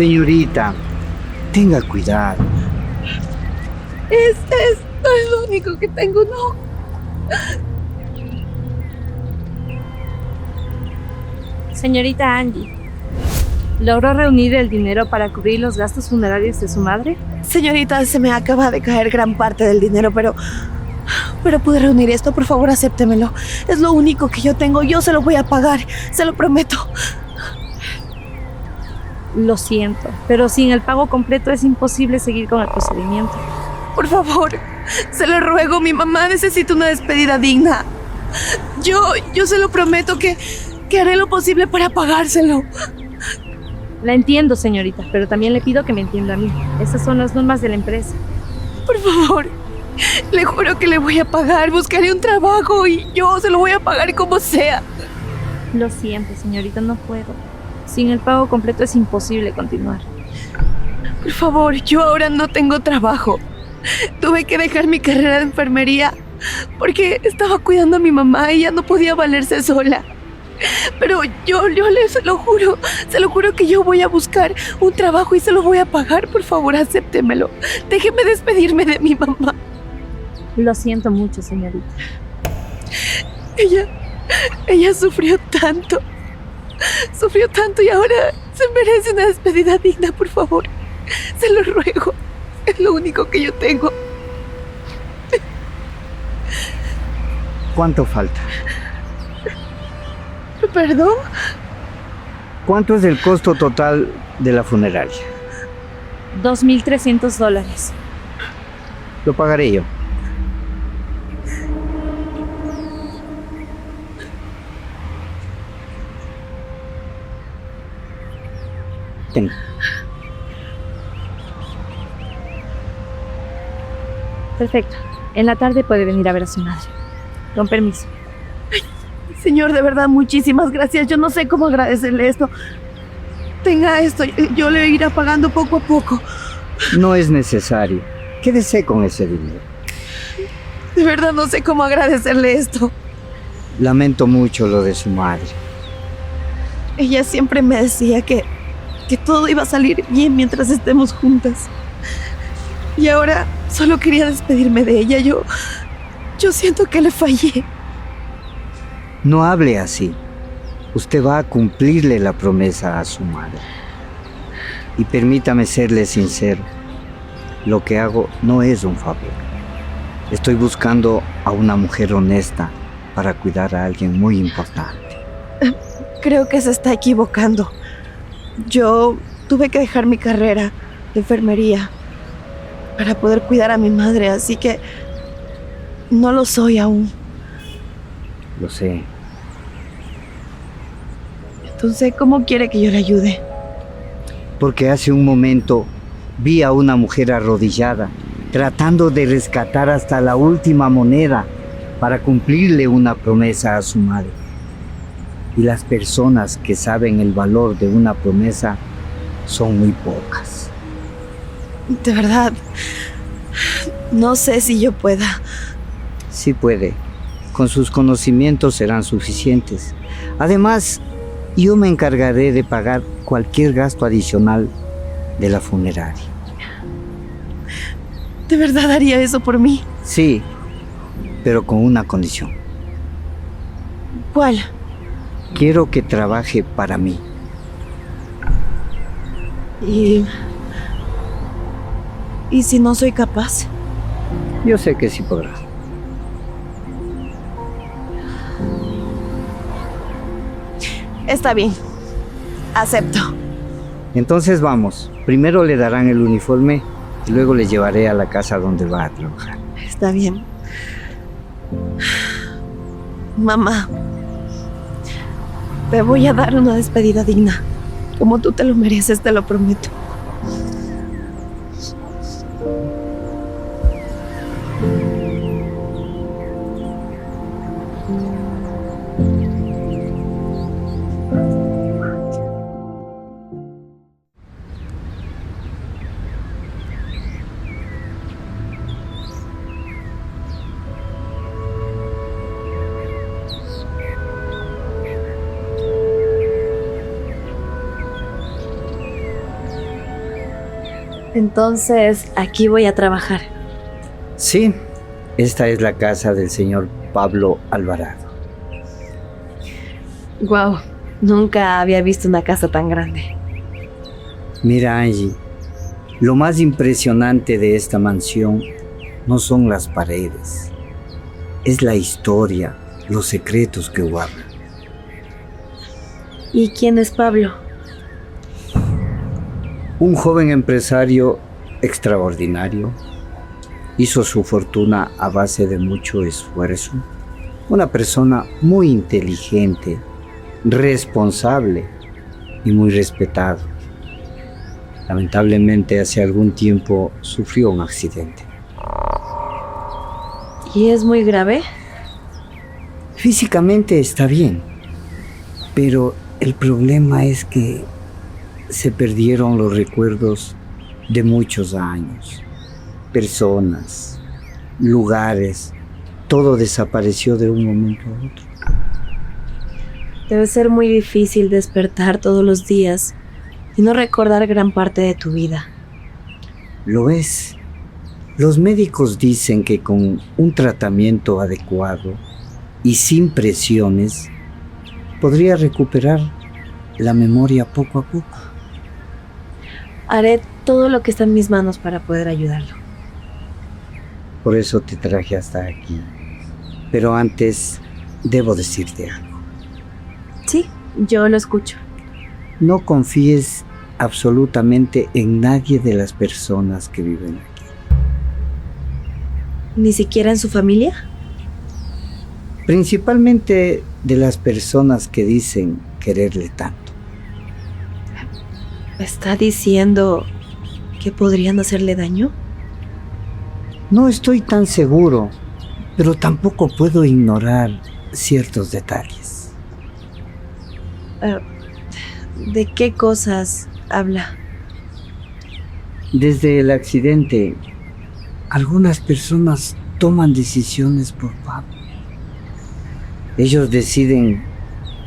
Señorita, tenga cuidado. No es lo único que tengo, no. Señorita Angie, ¿logró reunir el dinero para cubrir los gastos funerarios de su madre? Señorita, se me acaba de caer gran parte del dinero, pero pude reunir esto. Por favor, acéptemelo. Es lo único que yo tengo. Yo se lo voy a pagar. Se lo prometo. Lo siento, pero sin el pago completo es imposible seguir con el procedimiento. Por favor, se lo ruego. Mi mamá necesita una despedida digna. Yo se lo prometo que haré lo posible para pagárselo. La entiendo, señorita, pero también le pido que me entienda a mí. Esas son las normas de la empresa. Por favor, le juro que le voy a pagar. Buscaré un trabajo y yo se lo voy a pagar como sea. Lo siento, señorita, no puedo. Sin el pago completo es imposible continuar. Por favor, yo ahora no tengo trabajo. Tuve que dejar mi carrera de enfermería porque estaba cuidando a mi mamá y ya no podía valerse sola. Pero yo se lo juro que yo voy a buscar un trabajo y se lo voy a pagar. Por favor, acéptemelo. Déjeme despedirme de mi mamá. Lo siento mucho, señorita. Ella sufrió tanto y ahora se merece una despedida digna, por favor. Se lo ruego. Es lo único que yo tengo. ¿Cuánto falta? ¿Perdón? ¿Cuánto es el costo total de la funeraria? $2,300. Lo pagaré yo. Tenga. Perfecto. En la tarde puede venir a ver a su madre. Con permiso. Señor, de verdad, muchísimas gracias. Yo no sé cómo agradecerle esto. Tenga esto, yo le iré pagando poco a poco. No es necesario. Quédese con ese dinero. De verdad no sé cómo agradecerle esto. Lamento mucho lo de su madre. Ella siempre me decía que todo iba a salir bien mientras estemos juntas. Y ahora solo quería despedirme de ella. Yo siento que le fallé. No hable así. Usted va a cumplirle la promesa a su madre. Y permítame serle sincero. Lo que hago no es un favor. Estoy buscando a una mujer honesta para cuidar a alguien muy importante. Creo que se está equivocando. Yo tuve que dejar mi carrera de enfermería para poder cuidar a mi madre, así que no lo soy aún. Lo sé. Entonces, ¿cómo quiere que yo le ayude? Porque hace un momento vi a una mujer arrodillada, tratando de rescatar hasta la última moneda para cumplirle una promesa a su madre. Y las personas que saben el valor de una promesa son muy pocas. De verdad, no sé si yo pueda. Sí puede. Con sus conocimientos serán suficientes. Además, yo me encargaré de pagar cualquier gasto adicional de la funeraria. ¿De verdad haría eso por mí? Sí, pero con una condición. ¿Cuál? Quiero que trabaje para mí. ¿Y si no soy capaz? Yo sé que sí podrá. Está bien. Acepto. Entonces vamos. Primero le darán el uniforme y luego le llevaré a la casa donde va a trabajar. Está bien. Mamá, te voy a dar una despedida digna. Como tú te lo mereces, te lo prometo. Entonces, aquí voy a trabajar. Sí, esta es la casa del señor Pablo Alvarado. Wow, nunca había visto una casa tan grande. Mira, Angie, lo más impresionante de esta mansión no son las paredes, es la historia, los secretos que guarda. ¿Y quién es Pablo? Un joven empresario extraordinario, hizo su fortuna a base de mucho esfuerzo. Una persona muy inteligente, responsable y muy respetado. Lamentablemente hace algún tiempo sufrió un accidente. ¿Y es muy grave? Físicamente está bien, pero el problema es que se perdieron los recuerdos de muchos años. Personas, lugares, todo desapareció de un momento a otro. Debe ser muy difícil despertar todos los días y no recordar gran parte de tu vida. Lo es. Los médicos dicen que con un tratamiento adecuado y sin presiones, podría recuperar la memoria poco a poco. Haré todo lo que está en mis manos para poder ayudarlo. Por eso te traje hasta aquí. Pero antes, debo decirte algo. Sí, yo lo escucho. No confíes absolutamente en nadie de las personas que viven aquí. ¿Ni siquiera en su familia? Principalmente de las personas que dicen quererle tanto. ¿Me está diciendo que podrían hacerle daño? No estoy tan seguro, pero tampoco puedo ignorar ciertos detalles. ¿De qué cosas habla? Desde el accidente, algunas personas toman decisiones por Pablo. Ellos deciden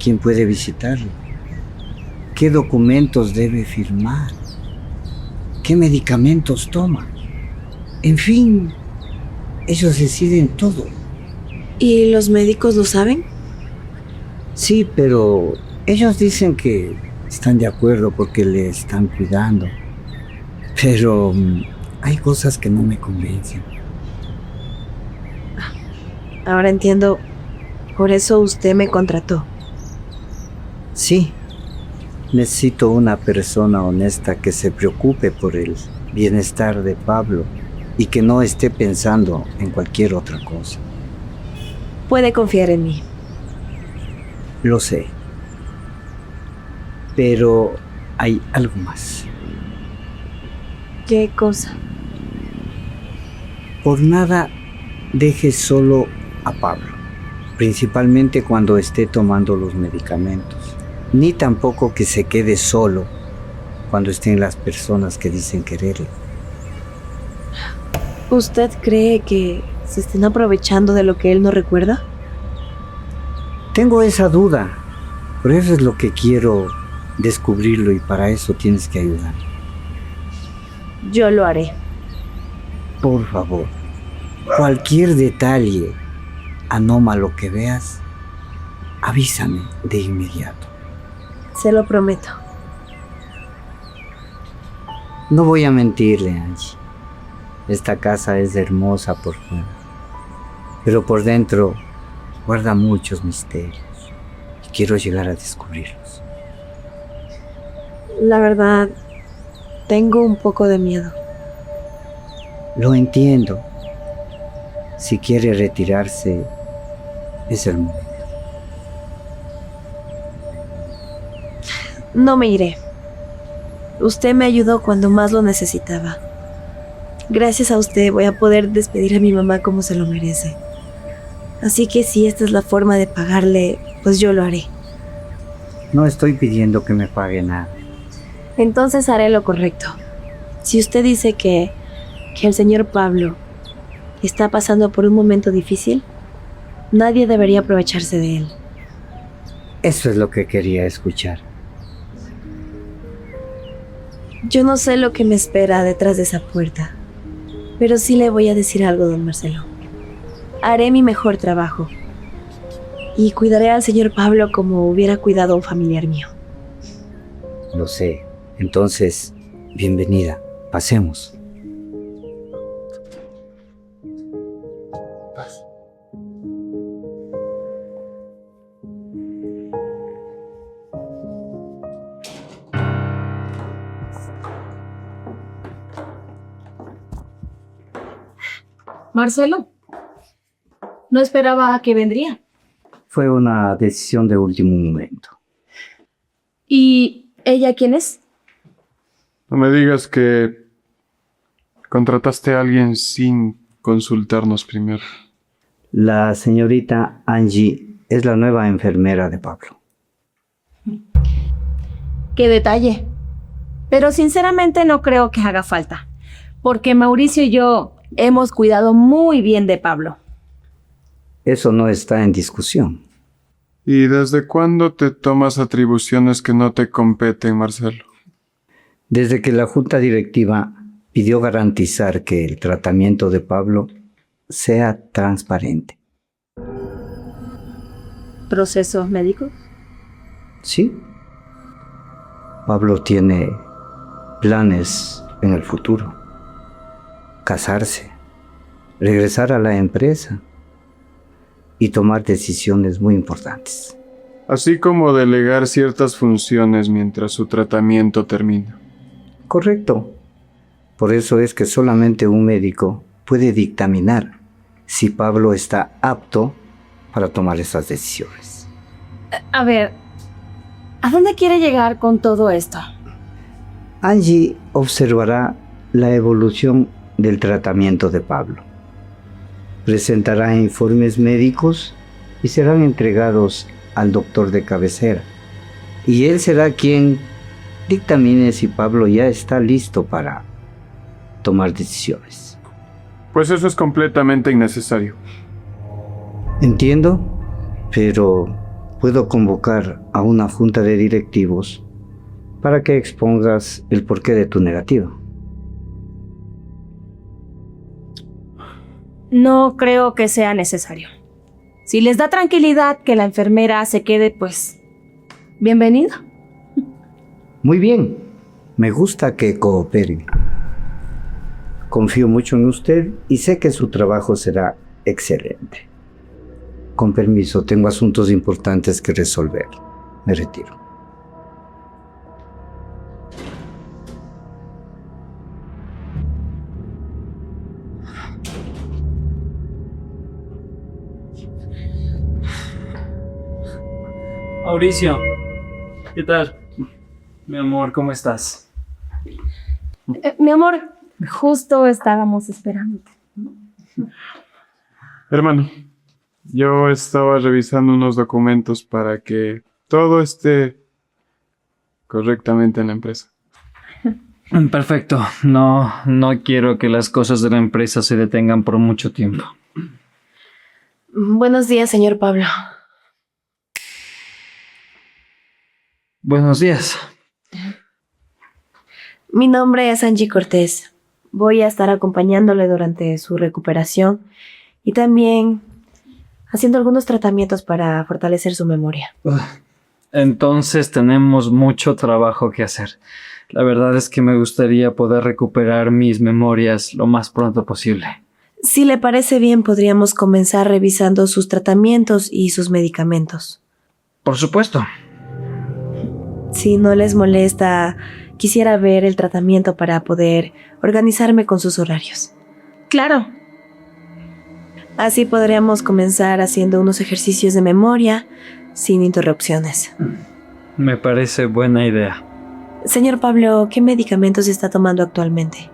quién puede visitarlo, qué documentos debe firmar, qué medicamentos toma. En fin, ellos deciden todo. ¿Y los médicos lo saben? Sí, pero ellos dicen que están de acuerdo porque le están cuidando. Pero hay cosas que no me convencen. Ahora entiendo. Por eso usted me contrató. Sí, necesito una persona honesta que se preocupe por el bienestar de Pablo y que no esté pensando en cualquier otra cosa. Puede confiar en mí. Lo sé. Pero hay algo más. ¿Qué cosa? Por nada dejes solo a Pablo, principalmente cuando esté tomando los medicamentos. Ni tampoco que se quede solo cuando estén las personas que dicen quererle. ¿Usted cree que se estén aprovechando de lo que él no recuerda? Tengo esa duda. Por eso es lo que quiero descubrirlo y para eso tienes que ayudar. Yo lo haré. Por favor, cualquier detalle anómalo que veas, avísame de inmediato. Se lo prometo. No voy a mentirle, Angie. Esta casa es hermosa por fuera, pero por dentro guarda muchos misterios y quiero llegar a descubrirlos. La verdad, tengo un poco de miedo. Lo entiendo. Si quiere retirarse, es el momento. No me iré. Usted me ayudó cuando más lo necesitaba. Gracias a usted voy a poder despedir a mi mamá como se lo merece. Así que si esta es la forma de pagarle, pues yo lo haré. No estoy pidiendo que me pague nada. Entonces haré lo correcto. Si usted dice que el señor Pablo está pasando por un momento difícil, nadie debería aprovecharse de él. Eso es lo que quería escuchar. Yo no sé lo que me espera detrás de esa puerta, pero sí le voy a decir algo, don Marcelo. Haré mi mejor trabajo y cuidaré al señor Pablo como hubiera cuidado a un familiar mío. Lo sé. Entonces, bienvenida. Pasemos. Marcelo, no esperaba a que vendría. Fue una decisión de último momento. ¿Y ella quién es? No me digas que contrataste a alguien sin consultarnos primero. La señorita Angie es la nueva enfermera de Pablo. Qué detalle. Pero sinceramente no creo que haga falta, porque Mauricio y yo hemos cuidado muy bien de Pablo. Eso no está en discusión. ¿Y desde cuándo te tomas atribuciones que no te competen, Marcelo? Desde que la junta directiva pidió garantizar que el tratamiento de Pablo sea transparente. ¿Procesos médicos? Sí. Pablo tiene planes en el futuro. Casarse, regresar a la empresa y tomar decisiones muy importantes. Así como delegar ciertas funciones mientras su tratamiento termina. Correcto. Por eso es que solamente un médico puede dictaminar si Pablo está apto para tomar esas decisiones. A ver, ¿a dónde quiere llegar con todo esto? Angie observará la evolución del tratamiento de Pablo. Presentará informes médicos y serán entregados al doctor de cabecera. Y él será quien dictamine si Pablo ya está listo para tomar decisiones. Pues eso es completamente innecesario. Entiendo, pero puedo convocar a una junta de directivos para que expongas el porqué de tu negativa. No creo que sea necesario. Si les da tranquilidad que la enfermera se quede, pues, bienvenido. Muy bien, me gusta que cooperen. Confío mucho en usted y sé que su trabajo será excelente. Con permiso, tengo asuntos importantes que resolver. Me retiro. Mauricio, ¿qué tal? Mi amor, ¿cómo estás? Mi amor, justo estábamos esperándote. Hermano, yo estaba revisando unos documentos para que todo esté correctamente en la empresa. Perfecto. No quiero que las cosas de la empresa se detengan por mucho tiempo. Buenos días, señor Pablo. Buenos días. Mi nombre es Angie Cortés. Voy a estar acompañándole durante su recuperación y también haciendo algunos tratamientos para fortalecer su memoria. Entonces tenemos mucho trabajo que hacer. La verdad es que me gustaría poder recuperar mis memorias lo más pronto posible. Si le parece bien, podríamos comenzar revisando sus tratamientos y sus medicamentos. Por supuesto. Si no les molesta, quisiera ver el tratamiento para poder organizarme con sus horarios. Claro. Así podríamos comenzar haciendo unos ejercicios de memoria sin interrupciones. Me parece buena idea. Señor Pablo, ¿qué medicamentos está tomando actualmente?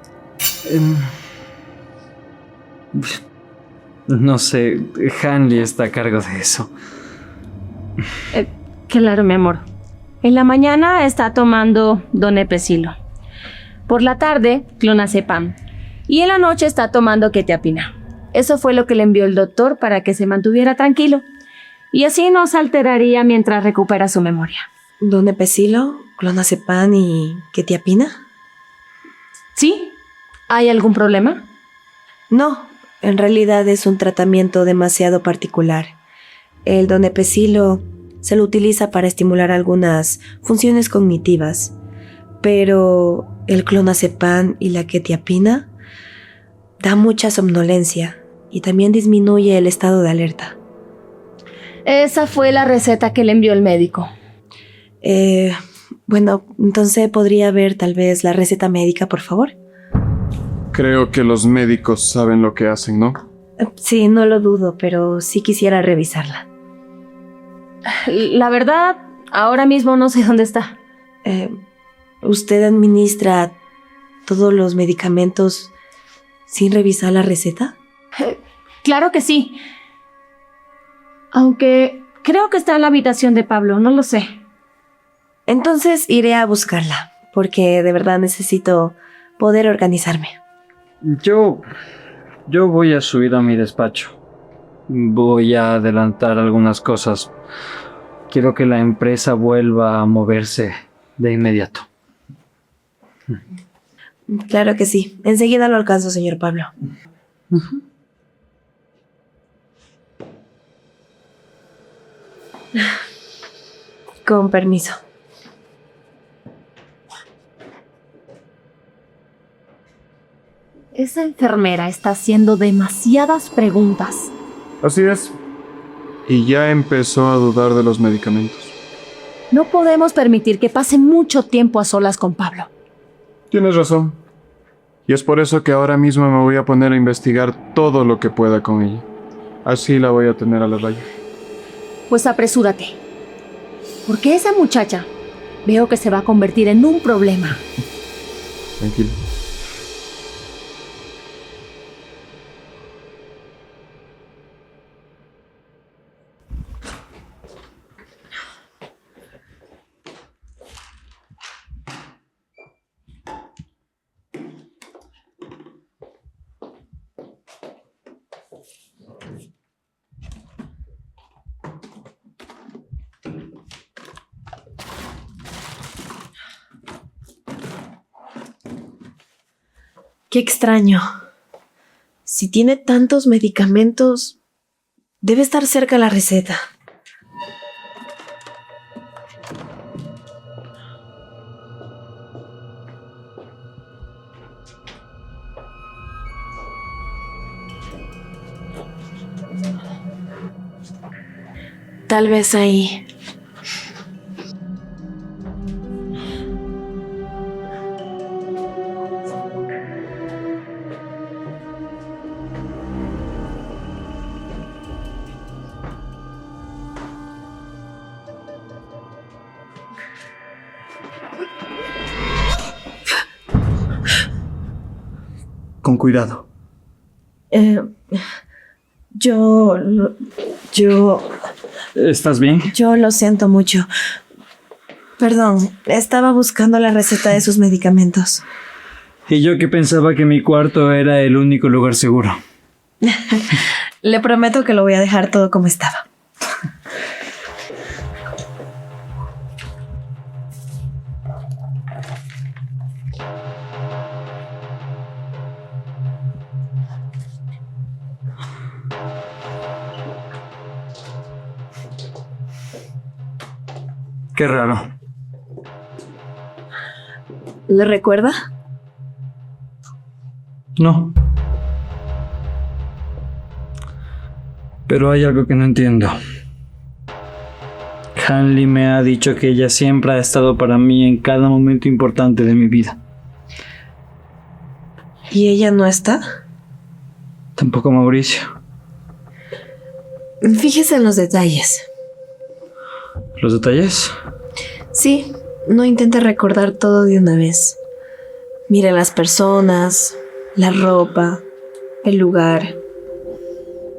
No sé, Hanley está a cargo de eso. Claro, mi amor. En la mañana está tomando donepezilo. Por la tarde, clonazepam. Y en la noche está tomando quetiapina. Eso fue lo que le envió el doctor para que se mantuviera tranquilo. Y así no se alteraría mientras recupera su memoria. ¿Donepezilo, clonazepam y quetiapina? ¿Hay algún problema? No, en realidad es un tratamiento demasiado particular. El donepezilo se lo utiliza para estimular algunas funciones cognitivas, pero el clonazepam y la quetiapina da mucha somnolencia y también disminuye el estado de alerta. Esa fue la receta que le envió el médico. Bueno, entonces podría ver tal vez la receta médica, por favor. Creo que los médicos saben lo que hacen, ¿no? Sí, no lo dudo, pero sí quisiera revisarla. La verdad, ahora mismo no sé dónde está. ¿Usted administra todos los medicamentos sin revisar la receta? Claro que sí. Aunque creo que está en la habitación de Pablo, no lo sé. Entonces iré a buscarla, porque de verdad necesito poder organizarme. Yo voy a subir a mi despacho. Voy a adelantar algunas cosas. Quiero que la empresa vuelva a moverse de inmediato. Claro que sí. Enseguida lo alcanzo, señor Pablo. Con permiso. Esa enfermera está haciendo demasiadas preguntas. Así es. Y ya empezó a dudar de los medicamentos. No podemos permitir que pase mucho tiempo a solas con Pablo. Tienes razón. Y es por eso que ahora mismo me voy a poner a investigar todo lo que pueda con ella. Así la voy a tener a la raya. Pues apresúrate. Porque esa muchacha veo que se va a convertir en un problema. Tranquilo. Qué extraño. Si tiene tantos medicamentos, debe estar cerca la receta. Tal vez ahí. Con cuidado. Yo ¿Estás bien? lo siento mucho. Perdón, estaba buscando la receta de sus medicamentos. Y yo que pensaba que mi cuarto era el único lugar seguro. Le prometo que lo voy a dejar todo como estaba. Qué raro. ¿Le recuerda? No. Pero hay algo que no entiendo. Hanley me ha dicho que ella siempre ha estado para mí en cada momento importante de mi vida. ¿Y ella no está? Tampoco Mauricio. Fíjese en los detalles. ¿Los detalles? Sí, no intente recordar todo de una vez. Mire las personas, la ropa, el lugar.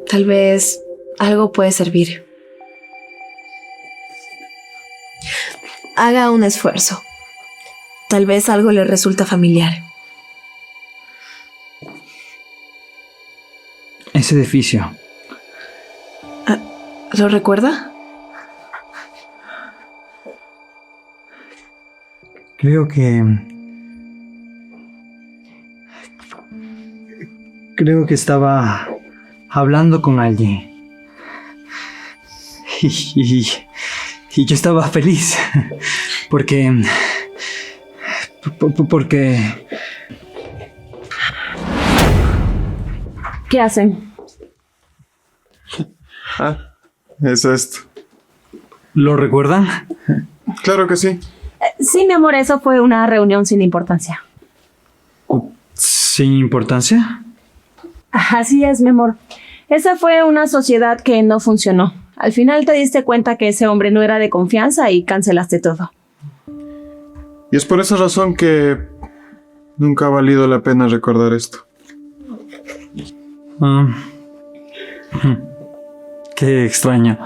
Tal vez algo puede servir. Haga un esfuerzo. Tal vez algo le resulta familiar. Ese edificio. ¿Lo recuerda? Creo que estaba hablando con alguien. Y yo estaba feliz. Porque... ¿Qué hacen? Ah, es esto. ¿Lo recuerdan? Claro que sí. Sí, mi amor, eso fue una reunión sin importancia. ¿Sin importancia? Así es, mi amor. Esa fue una sociedad que no funcionó. Al final te diste cuenta que ese hombre no era de confianza y cancelaste todo. Y es por esa razón que nunca ha valido la pena recordar esto. Qué extraño.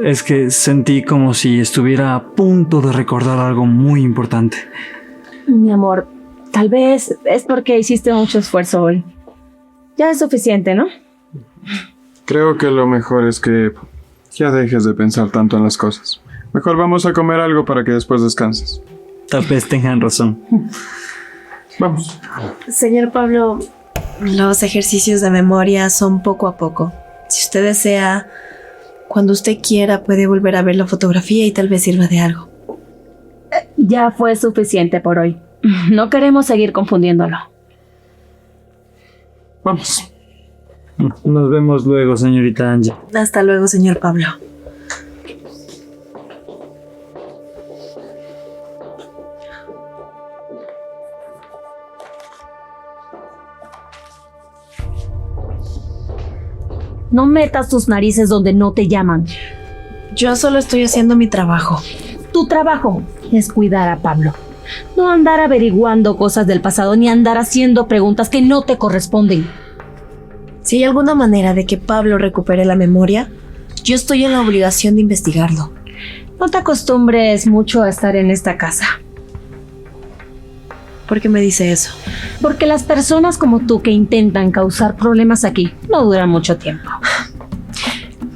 Es que sentí como si estuviera a punto de recordar algo muy importante. Mi amor, tal vez es porque hiciste mucho esfuerzo hoy. Ya es suficiente, ¿no? Creo que lo mejor es que ya dejes de pensar tanto en las cosas. Mejor vamos a comer algo para que después descanses. Tal vez tengan razón. Vamos. Señor Pablo, los ejercicios de memoria son poco a poco. Si usted desea, cuando usted quiera puede volver a ver la fotografía y tal vez sirva de algo. Ya fue suficiente por hoy. No queremos seguir confundiéndolo. Vamos. Nos vemos luego, señorita Angie. Hasta luego, señor Pablo. No metas tus narices donde no te llaman. Yo solo estoy haciendo mi trabajo. Tu trabajo es cuidar a Pablo. No andar averiguando cosas del pasado ni andar haciendo preguntas que no te corresponden. Si hay alguna manera de que Pablo recupere la memoria, yo estoy en la obligación de investigarlo. No te acostumbres mucho a estar en esta casa. ¿Por qué me dice eso? Porque las personas como tú que intentan causar problemas aquí no duran mucho tiempo.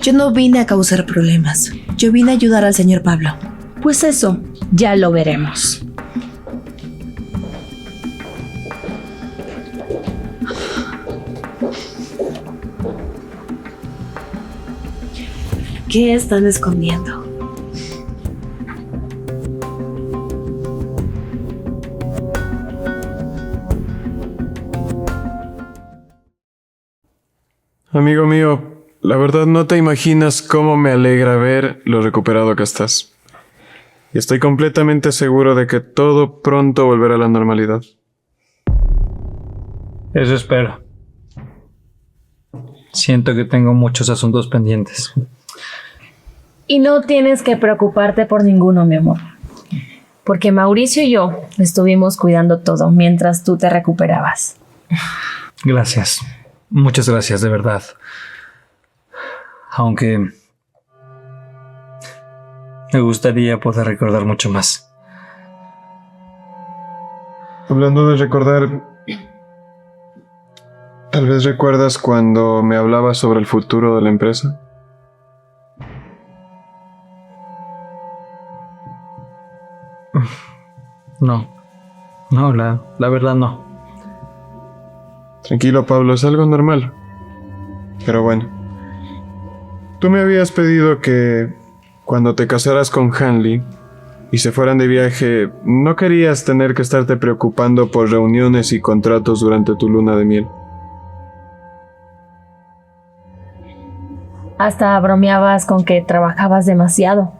Yo no vine a causar problemas. Yo vine a ayudar al señor Pablo. Pues eso, ya lo veremos. ¿Qué están escondiendo? Amigo mío, la verdad no te imaginas cómo me alegra ver lo recuperado que estás. Y estoy completamente seguro de que todo pronto volverá a la normalidad. Eso espero. Siento que tengo muchos asuntos pendientes. Y no tienes que preocuparte por ninguno, mi amor. Porque Mauricio y yo estuvimos cuidando todo mientras tú te recuperabas. Gracias. Muchas gracias, de verdad. Aunque me gustaría poder recordar mucho más. Hablando de recordar, tal vez recuerdas cuando me hablabas sobre el futuro de la empresa. No, la verdad no. Tranquilo, Pablo, es algo normal. Pero bueno. Tú me habías pedido que cuando te casaras con Hanley y se fueran de viaje, no querías tener que estarte preocupando por reuniones y contratos durante tu luna de miel. Hasta bromeabas con que trabajabas demasiado.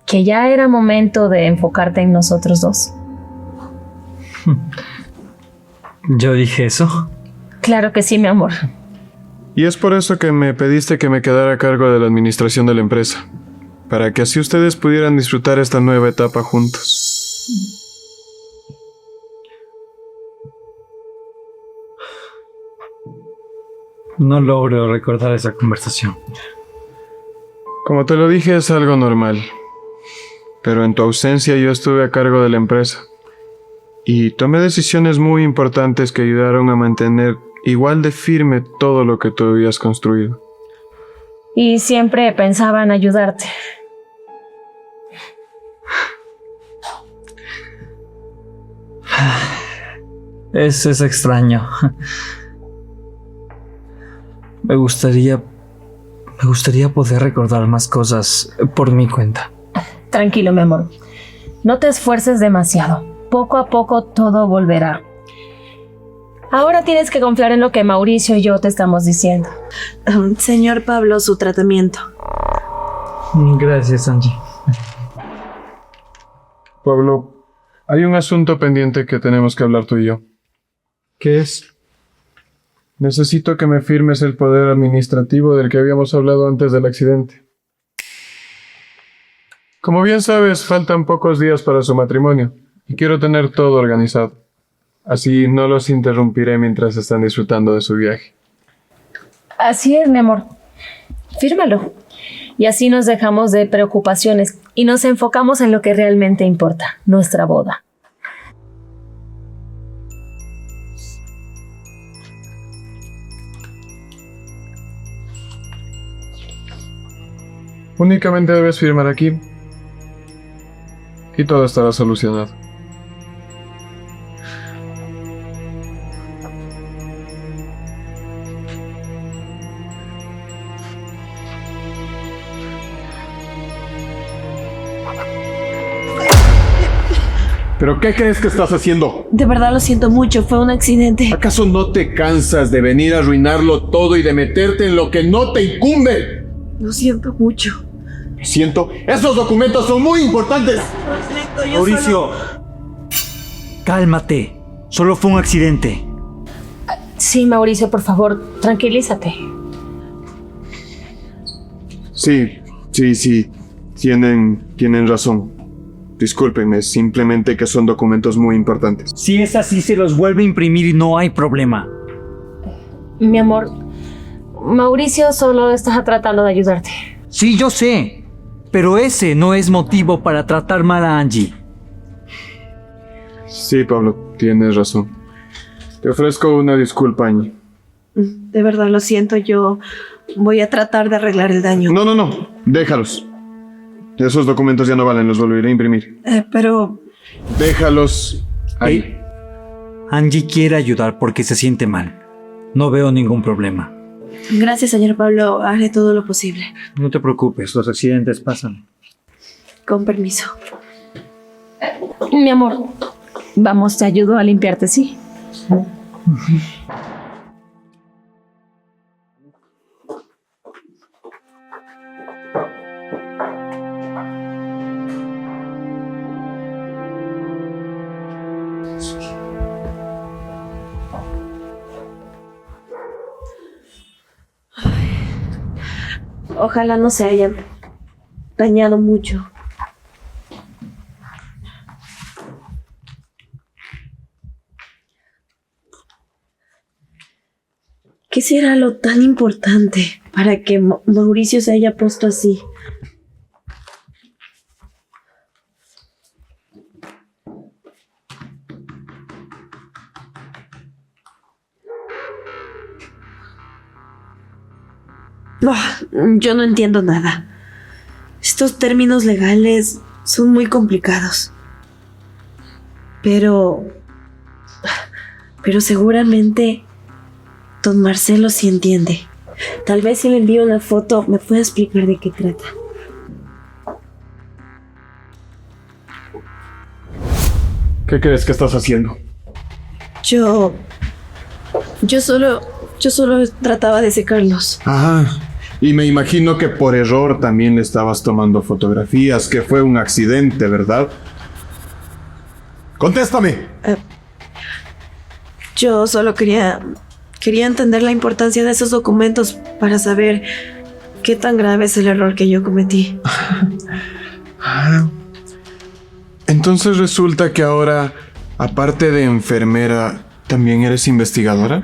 Que ya era momento de enfocarte en nosotros dos. ¿Yo dije eso? Claro que sí, mi amor. Y es por eso que me pediste que me quedara a cargo de la administración de la empresa, para que así ustedes pudieran disfrutar esta nueva etapa juntos. No logro recordar esa conversación. Como te lo dije, es algo normal. Pero en tu ausencia yo estuve a cargo de la empresa. Y tomé decisiones muy importantes que ayudaron a mantener igual de firme todo lo que tú habías construido. Y siempre pensaba en ayudarte. Es extraño. Me gustaría poder recordar más cosas por mi cuenta. Tranquilo, mi amor. No te esfuerces demasiado. Poco a poco todo volverá. Ahora tienes que confiar en lo que Mauricio y yo te estamos diciendo. Señor Pablo, su tratamiento. Gracias, Angie. Pablo, hay un asunto pendiente que tenemos que hablar tú y yo. ¿Qué es? Necesito que me firmes el poder administrativo del que habíamos hablado antes del accidente. Como bien sabes, faltan pocos días para su matrimonio y quiero tener todo organizado. Así no los interrumpiré mientras están disfrutando de su viaje. Así es, mi amor. Fírmalo. Y así nos dejamos de preocupaciones y nos enfocamos en lo que realmente importa, nuestra boda. Únicamente debes firmar aquí y todo estará solucionado. ¿Pero qué crees que estás haciendo? De verdad lo siento mucho, fue un accidente. ¿Acaso no te cansas de venir a arruinarlo todo y de meterte en lo que no te incumbe? Lo siento mucho. Lo siento, esos documentos son muy importantes. Mauricio, cálmate. Solo fue un accidente. Sí, Mauricio, por favor, tranquilízate. Sí. Tienen razón. Discúlpenme, simplemente que son documentos muy importantes. Si es así, se los vuelve a imprimir y no hay problema. Mi amor, Mauricio solo está tratando de ayudarte. Sí, yo sé. Pero ese no es motivo para tratar mal a Angie. Sí, Pablo, tienes razón. Te ofrezco una disculpa, Angie. De verdad lo siento, yo voy a tratar de arreglar el daño. No, déjalos. Esos documentos ya no valen, los volveré a imprimir. Pero... Déjalos ahí. Angie quiere ayudar porque se siente mal. No veo ningún problema. Gracias, señor Pablo, haré todo lo posible. No te preocupes, los accidentes pasan. Con permiso. Mi amor, vamos, te ayudo a limpiarte, ¿sí? Ojalá no se hayan dañado mucho. ¿Qué será lo tan importante para que Mauricio se haya puesto así? Yo no entiendo nada. Estos términos legales son muy complicados. Pero seguramente don Marcelo sí entiende. Tal vez si le envío una foto me pueda explicar de qué trata. ¿Qué crees que estás haciendo? Yo solo trataba de secarlos. Ajá. Y me imagino que por error también le estabas tomando fotografías, que fue un accidente, ¿verdad? ¡Contéstame! Yo solo quería entender la importancia de esos documentos para saber qué tan grave es el error que yo cometí. Entonces resulta que ahora, aparte de enfermera, ¿también eres investigadora?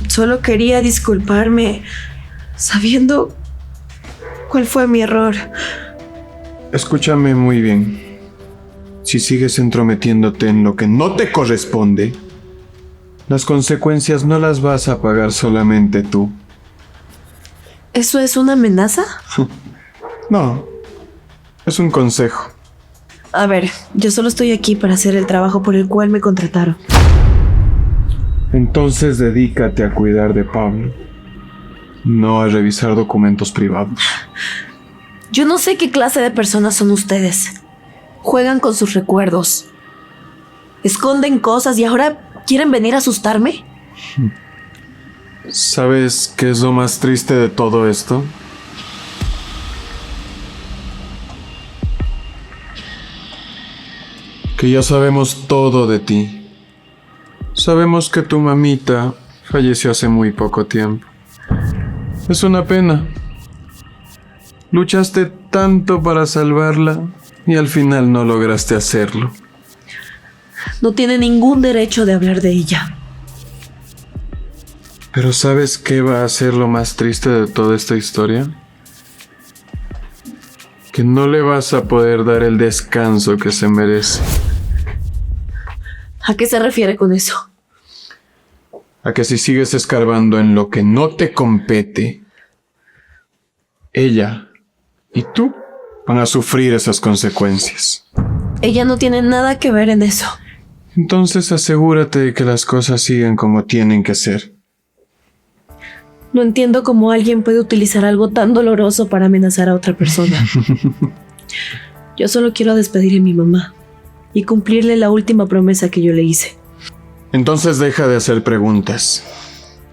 Solo quería disculparme, sabiendo cuál fue mi error. Escúchame muy bien. Si sigues entrometiéndote en lo que no te corresponde, las consecuencias no las vas a pagar solamente tú. ¿Eso es una amenaza? No, es un consejo. A ver, yo solo estoy aquí para hacer el trabajo por el cual me contrataron. Entonces dedícate a cuidar de Pablo, no a revisar documentos privados. Yo no sé qué clase de personas son ustedes. Juegan con sus recuerdos. Esconden cosas y ahora quieren venir a asustarme. ¿Sabes qué es lo más triste de todo esto? Que ya sabemos todo de ti. Sabemos que tu mamita falleció hace muy poco tiempo. Es una pena. Luchaste tanto para salvarla y al final no lograste hacerlo. No tiene ningún derecho de hablar de ella. Pero ¿sabes qué va a ser lo más triste de toda esta historia? Que no le vas a poder dar el descanso que se merece. ¿A qué se refiere con eso? A que si sigues escarbando en lo que no te compete, ella y tú van a sufrir esas consecuencias. Ella no tiene nada que ver en eso. Entonces asegúrate de que las cosas sigan como tienen que ser. No entiendo cómo alguien puede utilizar algo tan doloroso para amenazar a otra persona. Yo solo quiero despedir a mi mamá y cumplirle la última promesa que yo le hice. Entonces deja de hacer preguntas,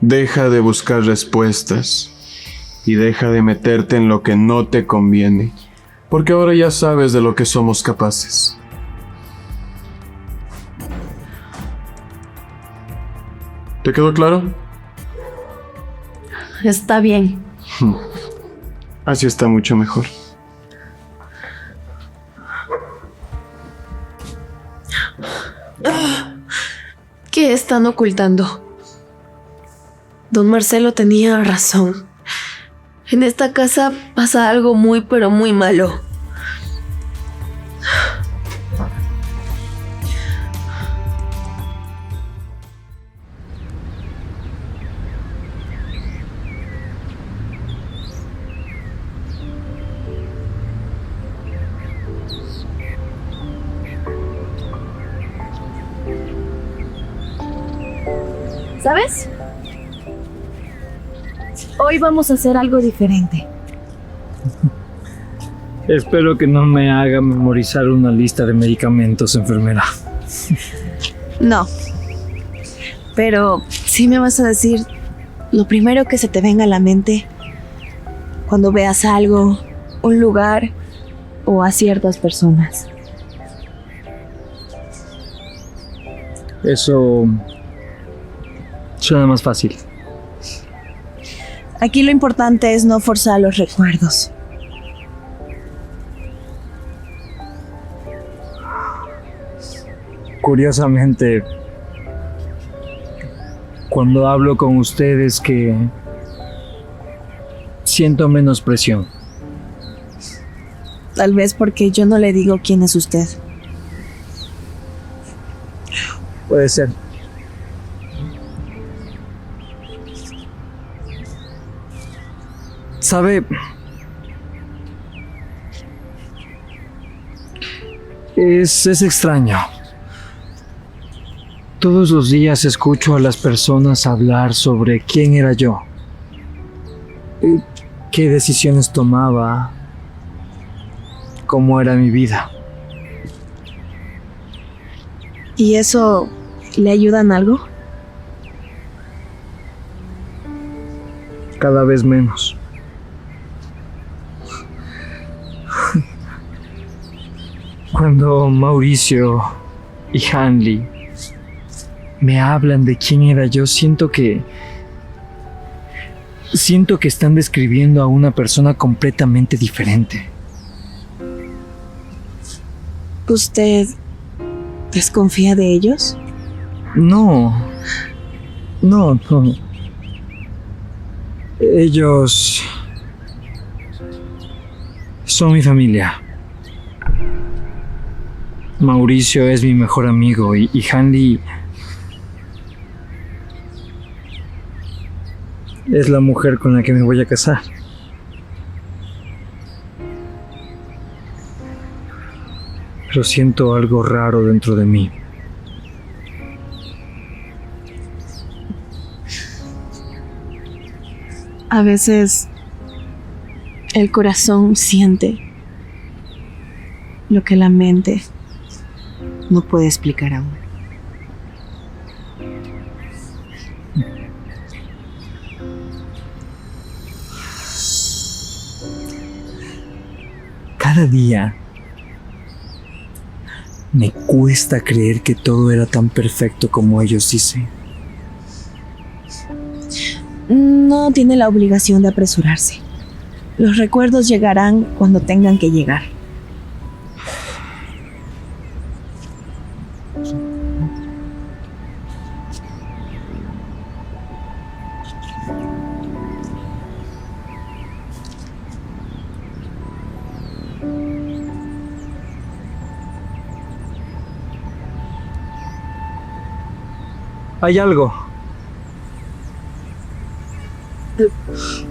deja de buscar respuestas y deja de meterte en lo que no te conviene, porque ahora ya sabes de lo que somos capaces. ¿Te quedó claro? Está bien. Así está mucho mejor. ¿Qué están ocultando? Don Marcelo tenía razón. En esta casa pasa algo muy pero muy malo. ¿Sabes? Hoy vamos a hacer algo diferente. Espero que no me haga memorizar una lista de medicamentos, enfermera. No. Pero sí me vas a decir lo primero que se te venga a la mente cuando veas algo, un lugar o a ciertas personas. Eso suena más fácil. Aquí lo importante es no forzar los recuerdos. Curiosamente, cuando hablo con ustedes que siento menos presión. Tal vez porque yo no le digo quién es usted. Puede ser. ¿Sabe? Es extraño. Todos los días escucho a las personas hablar sobre quién era yo, qué decisiones tomaba, cómo era mi vida. ¿Y eso le ayuda en algo? Cada vez menos. Cuando Mauricio y Hanley me hablan de quién era yo, siento que están describiendo a una persona completamente diferente. ¿Usted desconfía de ellos? No. Ellos son mi familia. Mauricio es mi mejor amigo y Hanley es la mujer con la que me voy a casar. Pero siento algo raro dentro de mí. A veces el corazón siente lo que la mente no puede explicar aún. Cada día me cuesta creer que todo era tan perfecto como ellos dicen. No tiene la obligación de apresurarse. Los recuerdos llegarán cuando tengan que llegar. Hay algo.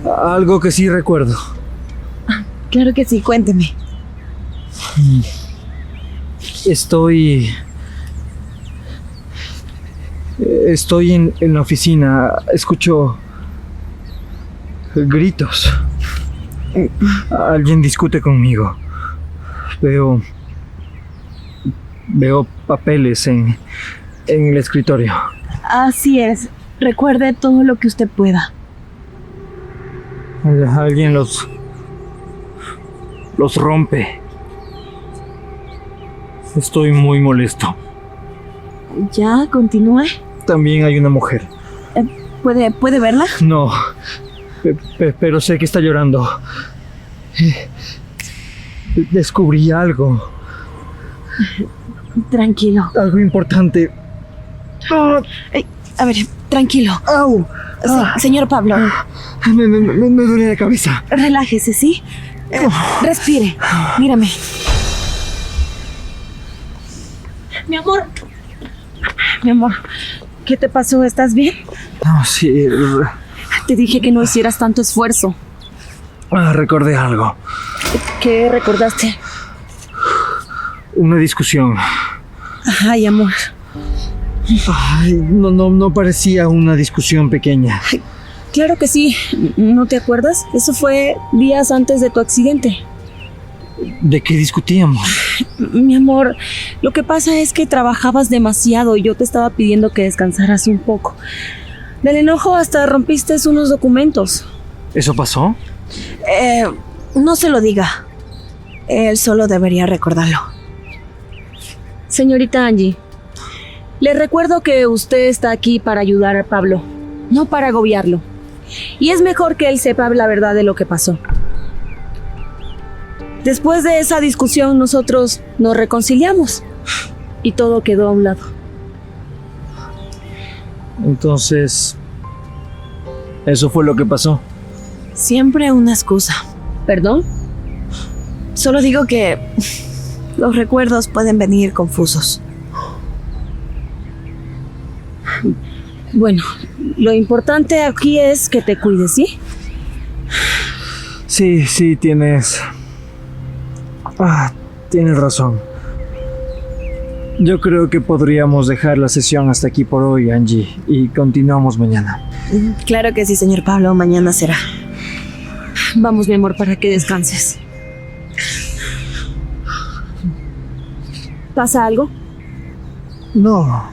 Algo que sí recuerdo. Claro que sí, cuénteme. Estoy en la oficina. Escucho gritos. Alguien discute conmigo. Veo papeles en el escritorio. Así es. Recuerde todo lo que usted pueda. Alguien los rompe. Estoy muy molesto. Ya, continúe. También hay una mujer. ¿Puede verla? No, pero sé que está llorando. Descubrí algo. Tranquilo. Algo importante. A ver, tranquilo. ¡Au! Señor Pablo, Me duele la cabeza. relájese, ¿sí? Respire. Mírame. Mi amor. Mi amor, ¿qué te pasó? ¿Estás bien? No, sí. Te dije que no hicieras tanto esfuerzo. Recordé algo. ¿Qué recordaste? Una discusión. Ay, amor. Ay, no parecía una discusión pequeña. Claro que sí. ¿No te acuerdas? Eso fue días antes de tu accidente. ¿De qué discutíamos? Mi amor, lo que pasa es que trabajabas demasiado y yo te estaba pidiendo que descansaras un poco. Del enojo hasta rompiste unos documentos. ¿Eso pasó? No se lo diga. Él solo debería recordarlo. Señorita Angie, le recuerdo que usted está aquí para ayudar a Pablo, no para agobiarlo. Y es mejor que él sepa la verdad de lo que pasó. Después de esa discusión nosotros nos reconciliamos y todo quedó a un lado. Entonces, eso fue lo que pasó. Siempre una excusa. ¿Perdón? Solo digo que los recuerdos pueden venir confusos. Bueno, lo importante aquí es que te cuides, ¿sí? Sí, tienes razón. Yo creo que podríamos dejar la sesión hasta aquí por hoy, Angie, y continuamos mañana. Claro que sí, señor Pablo. Mañana será. Vamos, mi amor, para que descanses. ¿Pasa algo? No.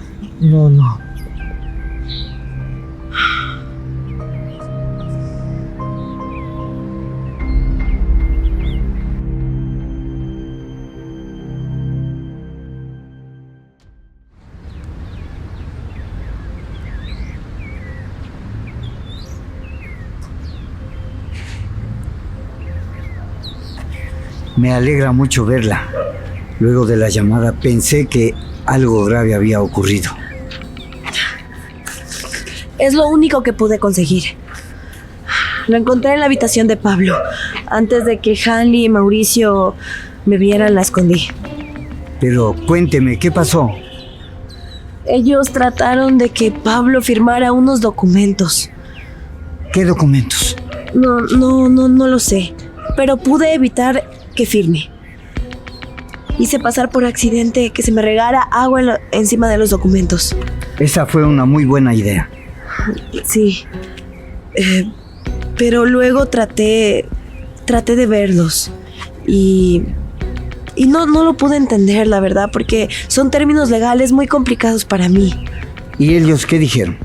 Me alegra mucho verla. Luego de la llamada pensé que algo grave había ocurrido. Es lo único que pude conseguir. Lo encontré en la habitación de Pablo. Antes de que Hanley y Mauricio me vieran, la escondí. Pero cuénteme, ¿qué pasó? Ellos trataron de que Pablo firmara unos documentos. ¿Qué documentos? No lo sé. Pero pude evitar que firme. Hice pasar por accidente que se me regara agua encima de los documentos. Esa fue una muy buena idea. Sí. Pero luego traté de verlos y no lo pude entender, la verdad, porque son términos legales muy complicados para mí. ¿Y ellos qué dijeron?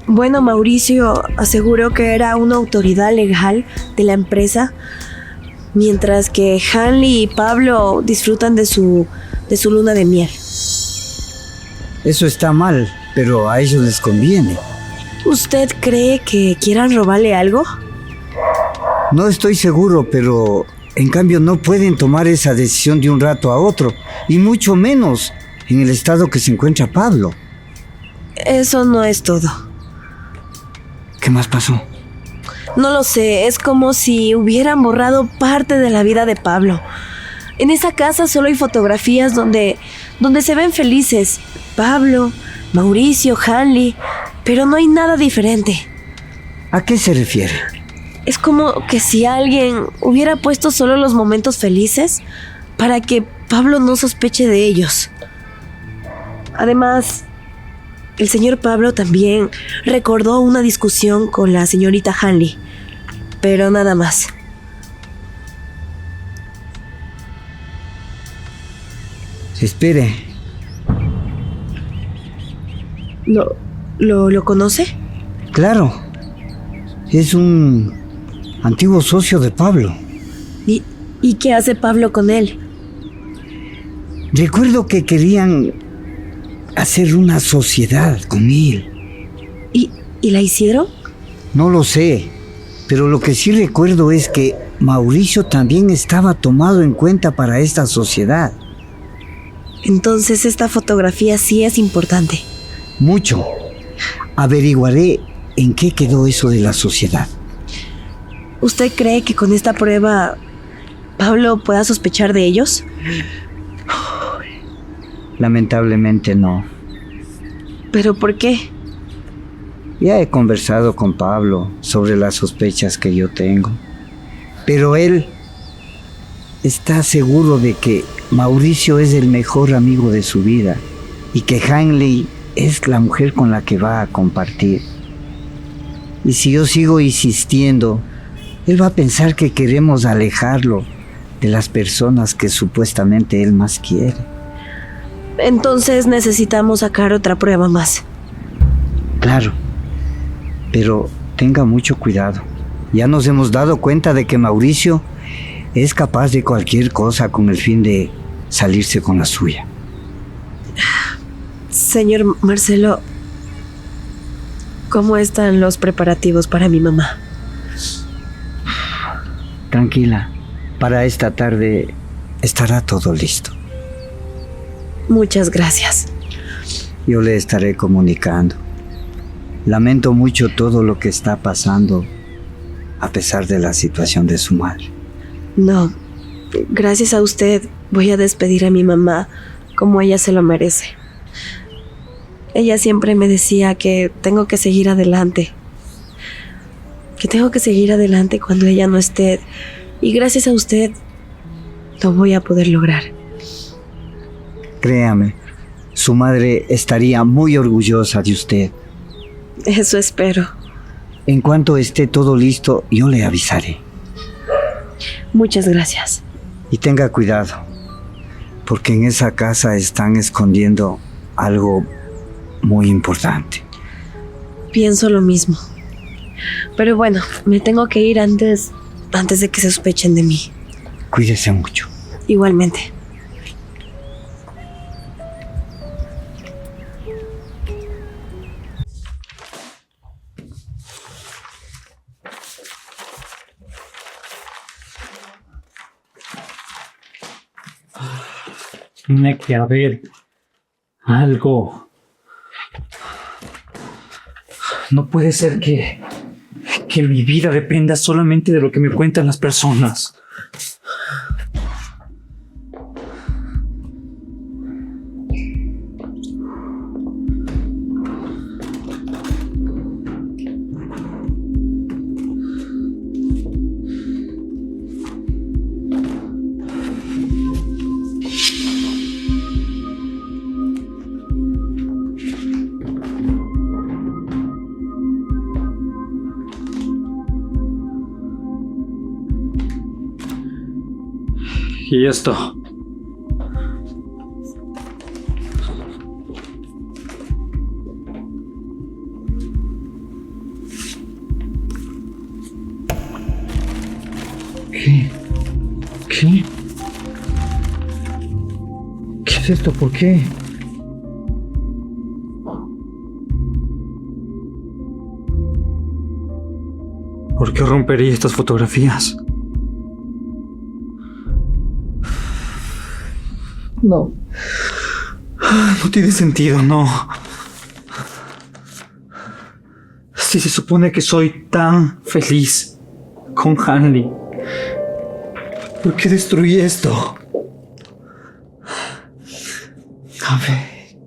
Bueno, Mauricio aseguró que era una autoridad legal de la empresa, mientras que Hanley y Pablo disfrutan de su luna de miel. Eso está mal, pero a ellos les conviene. ¿Usted cree que quieran robarle algo? No estoy seguro, pero en cambio no pueden tomar esa decisión de un rato a otro, y mucho menos en el estado que se encuentra Pablo. Eso no es todo. ¿Qué más pasó? No lo sé, es como si hubieran borrado parte de la vida de Pablo. En esa casa solo hay fotografías donde se ven felices. Pablo, Mauricio, Hanley, pero no hay nada diferente. ¿A qué se refiere? Es como que si alguien hubiera puesto solo los momentos felices para que Pablo no sospeche de ellos. Además, el señor Pablo también recordó una discusión con la señorita Hanley, pero nada más. Espere. ¿Lo conoce? Claro. Es un antiguo socio de Pablo. ¿Y qué hace Pablo con él? Recuerdo que querían hacer una sociedad con él. ¿Y la hicieron? No lo sé, pero lo que sí recuerdo es que Mauricio también estaba tomado en cuenta para esta sociedad. Entonces esta fotografía sí es importante. Mucho. Averiguaré en qué quedó eso de la sociedad. ¿Usted cree que con esta prueba Pablo pueda sospechar de ellos? Lamentablemente no. ¿Pero por qué? Ya he conversado con Pablo sobre las sospechas que yo tengo. Pero él está seguro de que Mauricio es el mejor amigo de su vida y que Hanley es la mujer con la que va a compartir. Y si yo sigo insistiendo, él va a pensar que queremos alejarlo de las personas que supuestamente él más quiere. Entonces necesitamos sacar otra prueba más. Claro, pero tenga mucho cuidado. Ya nos hemos dado cuenta de que Mauricio es capaz de cualquier cosa con el fin de salirse con la suya. Señor Marcelo, ¿cómo están los preparativos para mi mamá? Tranquila, para esta tarde estará todo listo. Muchas gracias. Yo le estaré comunicando. Lamento mucho todo lo que está pasando, a pesar de la situación de su madre. No, gracias a usted voy a despedir a mi mamá como ella se lo merece. Ella siempre me decía que tengo que seguir adelante. Que tengo que seguir adelante cuando ella no esté. Y gracias a usted lo voy a poder lograr. Créame, su madre estaría muy orgullosa de usted. Eso espero. En cuanto esté todo listo, yo le avisaré. Muchas gracias. Y tenga cuidado, porque en esa casa están escondiendo algo muy importante. Pienso lo mismo. Pero bueno, me tengo que ir antes de que se sospechen de mí. Cuídese mucho. Igualmente. Tiene que haber algo. No puede ser que mi vida dependa solamente de lo que me cuentan las personas. ¿Y esto? ¿Qué? ¿Qué? ¿Qué es esto? ¿Por qué? ¿Por qué rompería estas fotografías? No. No tiene sentido, no. Si se supone que soy tan feliz con Hanley, ¿por qué destruí esto? A ver.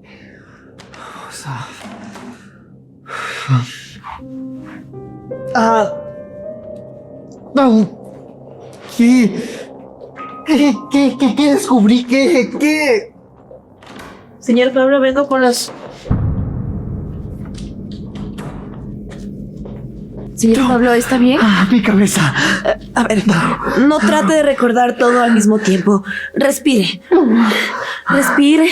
Vamos a... ¡Ah! ¡No! ¿Qué descubrí? ¿Qué? Señor Pablo, vengo por los... Señor Pablo, ¿está bien? ¡Ah, mi cabeza! A ver, no trate de recordar todo al mismo tiempo. Respire. Respire.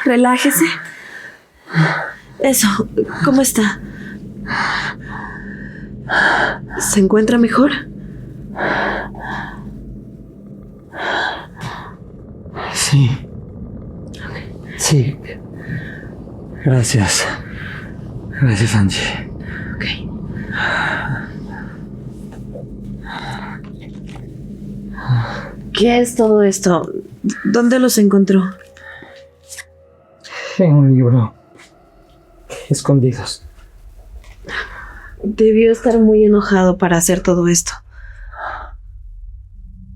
Relájese. Eso, ¿cómo está? ¿Se encuentra mejor? Sí. Sí. Gracias. Gracias, Angie. ¿Qué es todo esto? ¿Dónde los encontró? En un libro. Escondidos. Debió estar muy enojado para hacer todo esto.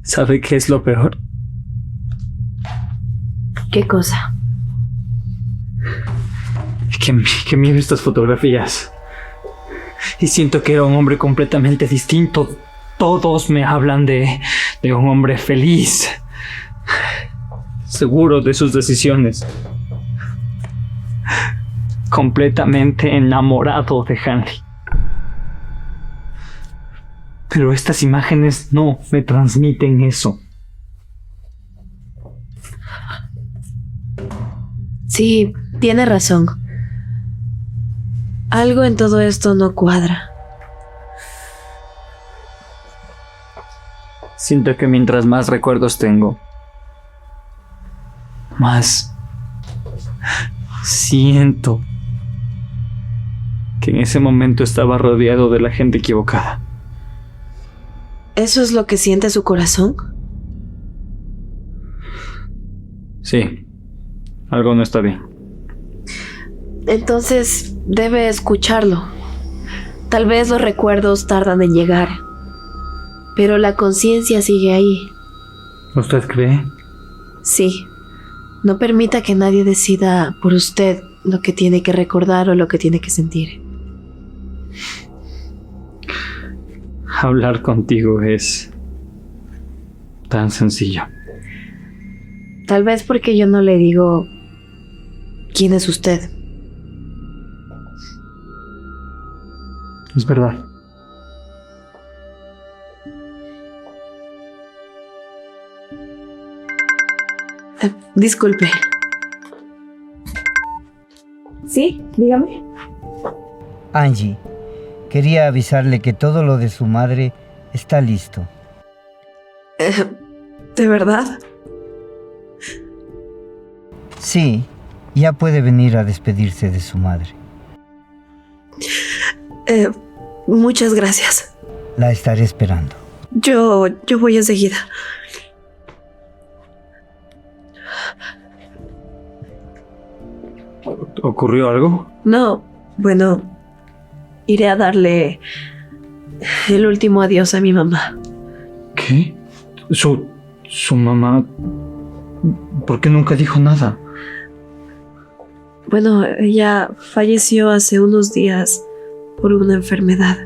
¿Sabe qué es lo peor? ¿Qué cosa? Que miro estas fotografías y siento que era un hombre completamente distinto. Todos me hablan de un hombre feliz, seguro de sus decisiones, completamente enamorado de Hanley. Pero estas imágenes no me transmiten eso. Sí, tiene razón. Algo en todo esto no cuadra. Siento que mientras más recuerdos tengo, más siento que en ese momento estaba rodeado de la gente equivocada. ¿Eso es lo que siente su corazón? Sí, algo no está bien. Entonces debe escucharlo. Tal vez los recuerdos tardan en llegar, pero la conciencia sigue ahí. ¿Usted cree? Sí. No permita que nadie decida por usted lo que tiene que recordar o lo que tiene que sentir. Hablar contigo es tan sencillo. Tal vez porque yo no le digo quién es usted. Es verdad. Disculpe. ¿Sí? Dígame. Angie, quería avisarle que todo lo de su madre está listo. ¿De verdad? Sí, ya puede venir a despedirse de su madre. Muchas gracias. La estaré esperando. Yo voy enseguida. ¿Ocurrió algo? No, bueno, iré a darle el último adiós a mi mamá. ¿Qué? Su mamá... ¿Por qué nunca dijo nada? Bueno, ella falleció hace unos días por una enfermedad.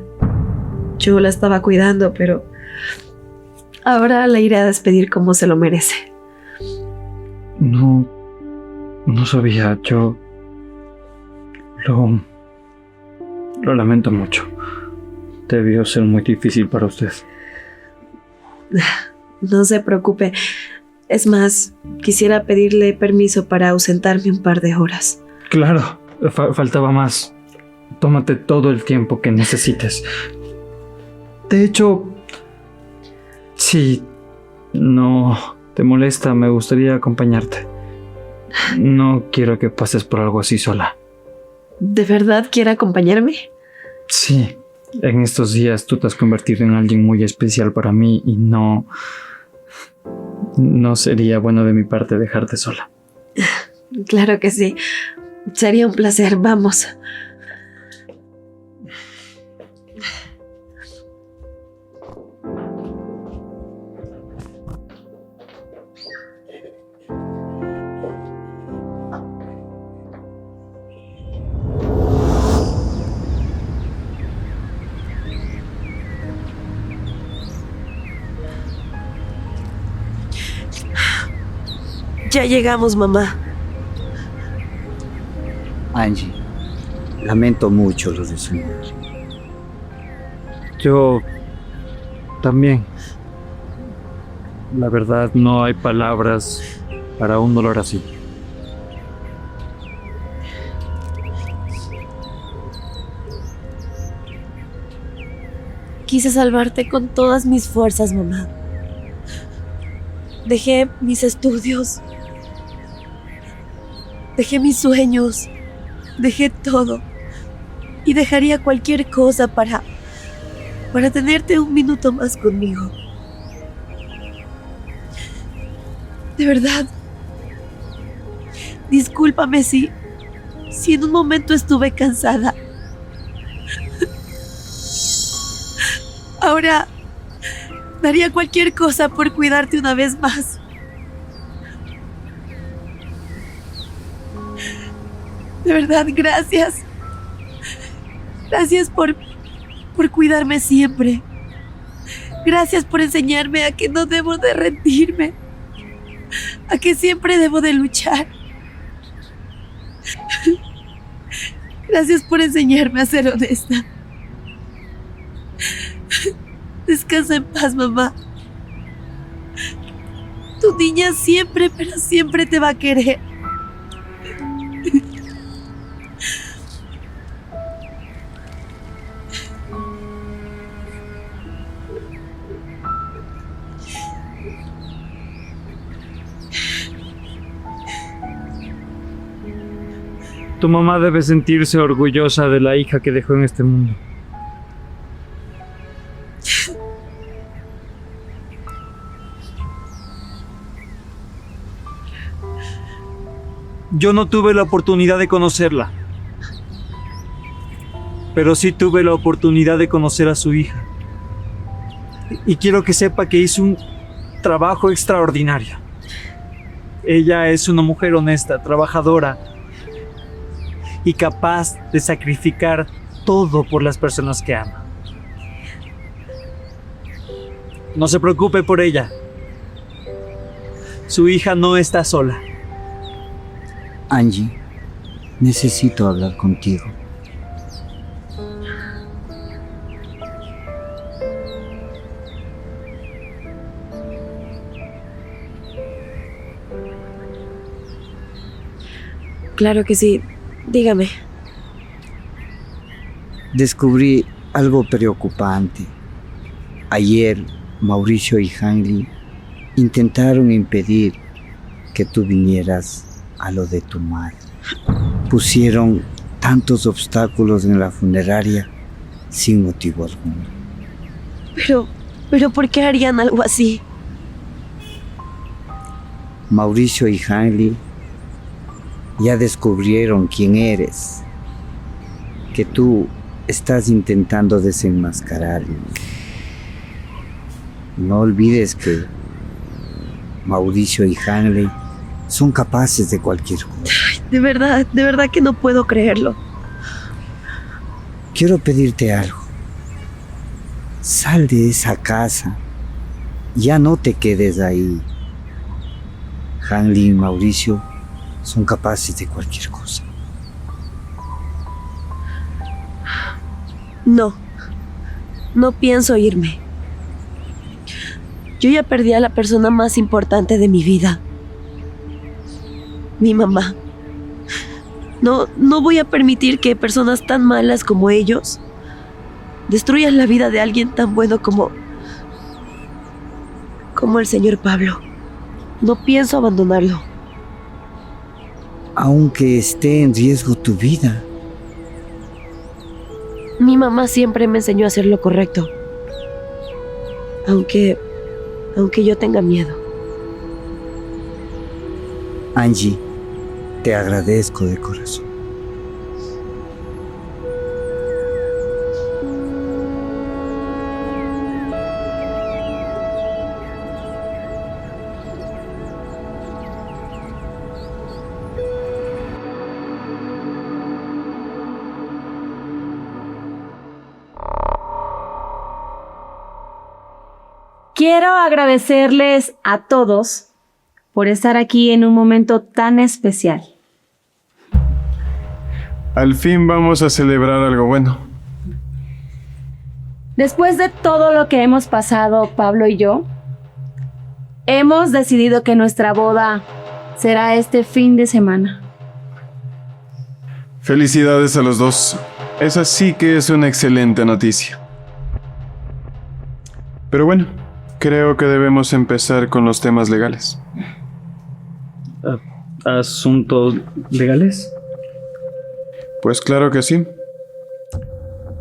Yo la estaba cuidando, pero ahora la iré a despedir como se lo merece. No sabía. Yo... Lo lamento mucho. Debió ser muy difícil para usted. No se preocupe. Es más, quisiera pedirle permiso para ausentarme un par de horas. Claro, faltaba más. Tómate todo el tiempo que necesites. De hecho, si no te molesta, me gustaría acompañarte. No quiero que pases por algo así sola. ¿De verdad quiere acompañarme? Sí, en estos días tú te has convertido en alguien muy especial para mí y no sería bueno de mi parte dejarte sola. Claro que sí. Sería un placer. Vamos. Ya llegamos, mamá. Angie, lamento mucho lo de su madre. Yo también. La verdad, no hay palabras para un dolor así. Quise salvarte con todas mis fuerzas, mamá. Dejé mis estudios. Dejé mis sueños. Dejé todo. Y dejaría cualquier cosa para tenerte un minuto más conmigo. De verdad. Discúlpame si en un momento estuve cansada. Ahora daría cualquier cosa por cuidarte una vez más. De verdad, gracias. Gracias por cuidarme siempre. Gracias por enseñarme a que no debo de rendirme. A que siempre debo de luchar. Gracias por enseñarme a ser honesta. Descansa en paz, mamá. Tu niña siempre, pero siempre te va a querer. Tu mamá debe sentirse orgullosa de la hija que dejó en este mundo. Yo no tuve la oportunidad de conocerla, pero sí tuve la oportunidad de conocer a su hija. Y quiero que sepa que hizo un trabajo extraordinario. Ella es una mujer honesta, trabajadora y capaz de sacrificar todo por las personas que ama. No se preocupe por ella. Su hija no está sola. Angie, necesito hablar contigo. Claro que sí. Dígame. Descubrí algo preocupante. Ayer, Mauricio y Hanley intentaron impedir que tú vinieras a lo de tu madre. Pusieron tantos obstáculos en la funeraria sin motivo alguno. Pero ¿por qué harían algo así? Mauricio y Hanley ya descubrieron quién eres, que tú estás intentando desenmascararlo. No olvides que Mauricio y Hanley son capaces de cualquier cosa. De verdad que no puedo creerlo. Quiero pedirte algo. Sal de esa casa. Ya no te quedes ahí. Hanley y Mauricio son capaces de cualquier cosa. No pienso irme. Yo ya perdí a la persona más importante de mi vida. Mi mamá. No voy a permitir que personas tan malas como ellos destruyan la vida de alguien tan bueno como el señor Pablo. No pienso abandonarlo. Aunque esté en riesgo tu vida. Mi mamá siempre me enseñó a hacer lo correcto. Aunque yo tenga miedo. Angie, te agradezco de corazón. Quiero agradecerles a todos por estar aquí en un momento tan especial. Al fin vamos a celebrar algo bueno. Después de todo lo que hemos pasado, Pablo y yo, hemos decidido que nuestra boda será este fin de semana. Felicidades a los dos. Esa sí que es una excelente noticia. Pero bueno, creo que debemos empezar con los temas legales. ¿Asuntos legales? Pues claro que sí.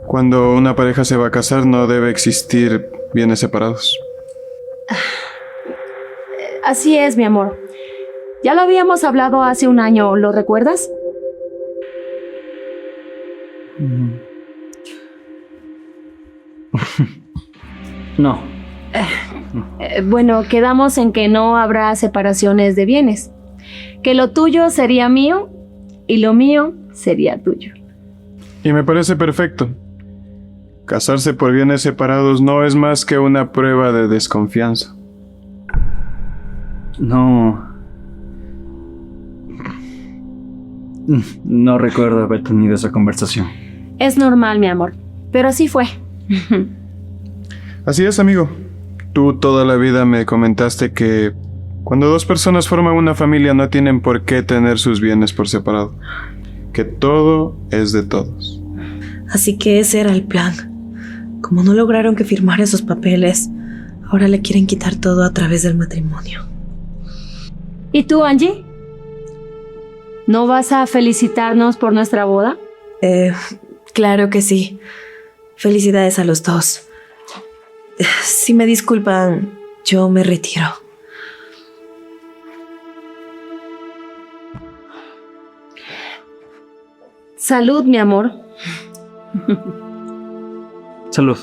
Cuando una pareja se va a casar no debe existir bienes separados. Así es, mi amor. Ya lo habíamos hablado hace un año, ¿lo recuerdas? No. Bueno, quedamos en que no habrá separaciones de bienes. Que lo tuyo sería mío y lo mío sería tuyo. Y me parece perfecto. Casarse por bienes separados no es más que una prueba de desconfianza. No recuerdo haber tenido esa conversación. Es normal, mi amor, pero así fue. Así es, amigo. Tú toda la vida me comentaste que cuando dos personas forman una familia no tienen por qué tener sus bienes por separado. Que todo es de todos. Así que ese era el plan. Como no lograron que firmara esos papeles, ahora le quieren quitar todo a través del matrimonio. ¿Y tú, Angie? ¿No vas a felicitarnos por nuestra boda? Claro que sí. Felicidades a los dos. Si me disculpan, yo me retiro. Salud, mi amor. Salud.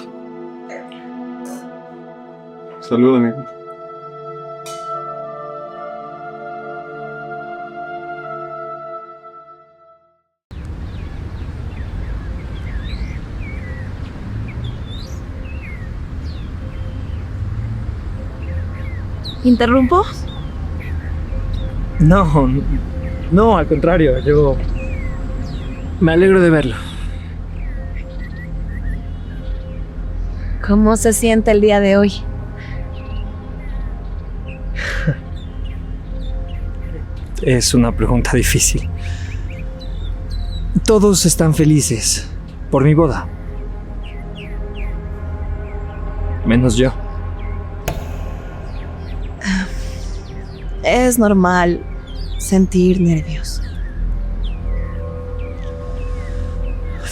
Salud, amigo. ¿Interrumpo? No, al contrario, yo me alegro de verlo. ¿Cómo se siente el día de hoy? Es una pregunta difícil. Todos están felices por mi boda. Menos yo. Es normal sentir nervios.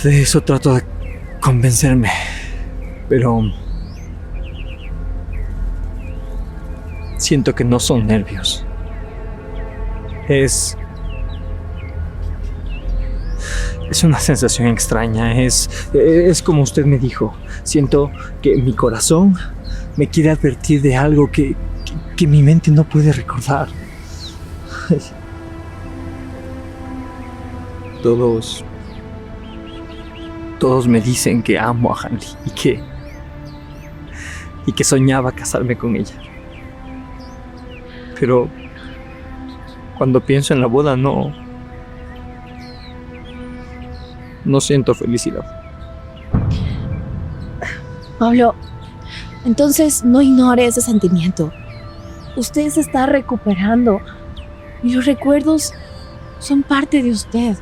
De eso trato de convencerme. Pero siento que no son nervios. Es una sensación extraña. Es como usted me dijo. Siento que mi corazón me quiere advertir de algo que mi mente no puede recordar. Todos me dicen que amo a Hanley y que soñaba casarme con ella. Pero cuando pienso en la boda no siento felicidad. Pablo, Entonces no ignore ese sentimiento. Usted se está recuperando y los recuerdos son parte de usted.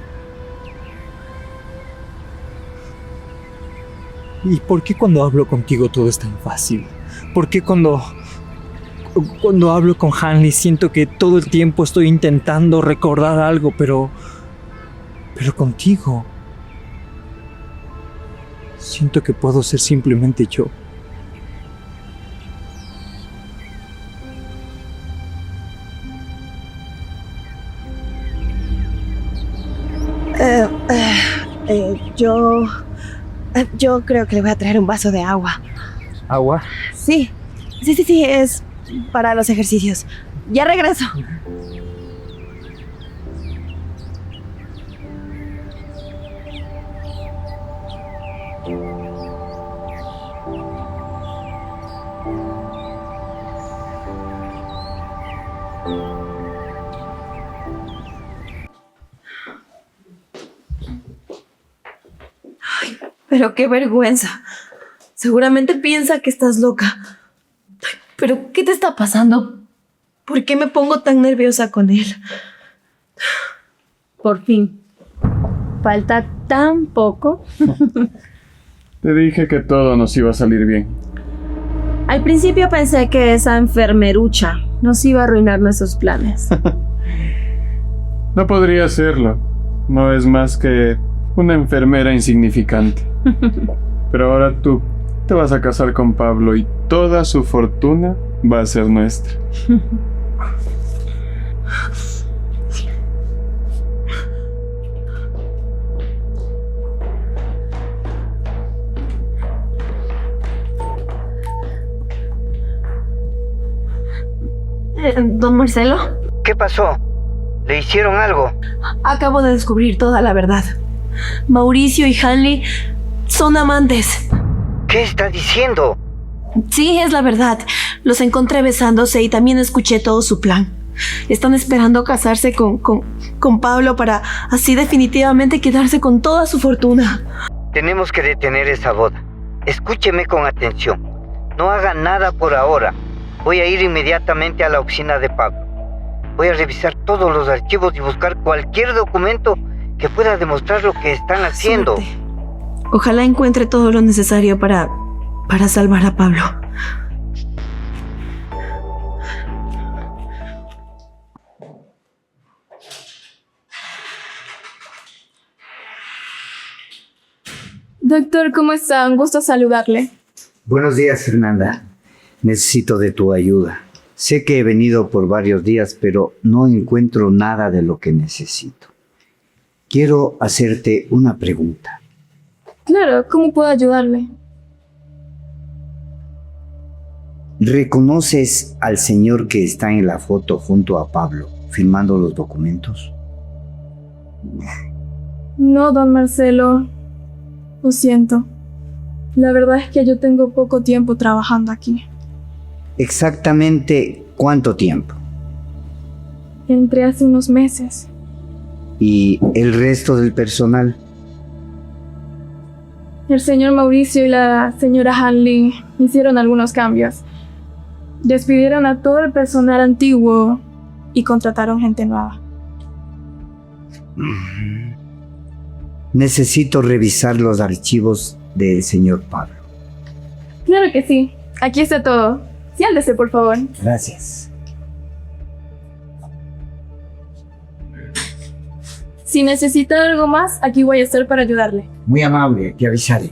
¿Y por qué cuando hablo contigo todo es tan fácil? ¿Por qué cuando hablo con Hanley siento que todo el tiempo estoy intentando recordar algo, pero contigo siento que puedo ser simplemente yo? Yo creo que le voy a traer un vaso de agua. ¿Agua? Sí, es para los ejercicios. Ya regreso. Ay, pero qué vergüenza. Seguramente piensa que estás loca. Ay, pero ¿qué te está pasando? ¿Por qué me pongo tan nerviosa con él? Por fin. Falta tan poco. Te dije que todo nos iba a salir bien. Al principio pensé que esa enfermerucha nos iba a arruinar nuestros planes. No podría serlo. No es más que una enfermera insignificante. Pero ahora tú te vas a casar con Pablo y toda su fortuna va a ser nuestra. ¿Don Marcelo? ¿Qué pasó? ¿Le hicieron algo? Acabo de descubrir toda la verdad. Mauricio y Hanley son amantes. ¿Qué está diciendo? Sí, es la verdad. Los encontré besándose y también escuché todo su plan. Están esperando casarse con Pablo para así definitivamente quedarse con toda su fortuna. Tenemos que detener esa boda. Escúcheme con atención. No haga nada por ahora. Voy a ir inmediatamente a la oficina de Pablo. Voy a revisar todos los archivos y buscar cualquier documento que pueda demostrar lo que están haciendo. Suerte. Ojalá encuentre todo lo necesario para salvar a Pablo. Doctor, ¿cómo está? Un gusto saludarle. Buenos días, Fernanda. Necesito de tu ayuda. Sé que he venido por varios días, pero no encuentro nada de lo que necesito. Quiero hacerte una pregunta. Claro, ¿cómo puedo ayudarle? ¿Reconoces al señor que está en la foto junto a Pablo, firmando los documentos? No, don Marcelo. Lo siento. La verdad es que yo tengo poco tiempo trabajando aquí. ¿Exactamente cuánto tiempo? Entré hace unos meses. ¿Y el resto del personal? El señor Mauricio y la señora Hanley hicieron algunos cambios. Despidieron a todo el personal antiguo y contrataron gente nueva. Necesito revisar los archivos del señor Pablo. Claro que sí. Aquí está todo. Siéntese, por favor. Gracias. Si necesita algo más, aquí voy a estar para ayudarle. Muy amable, te avisaré.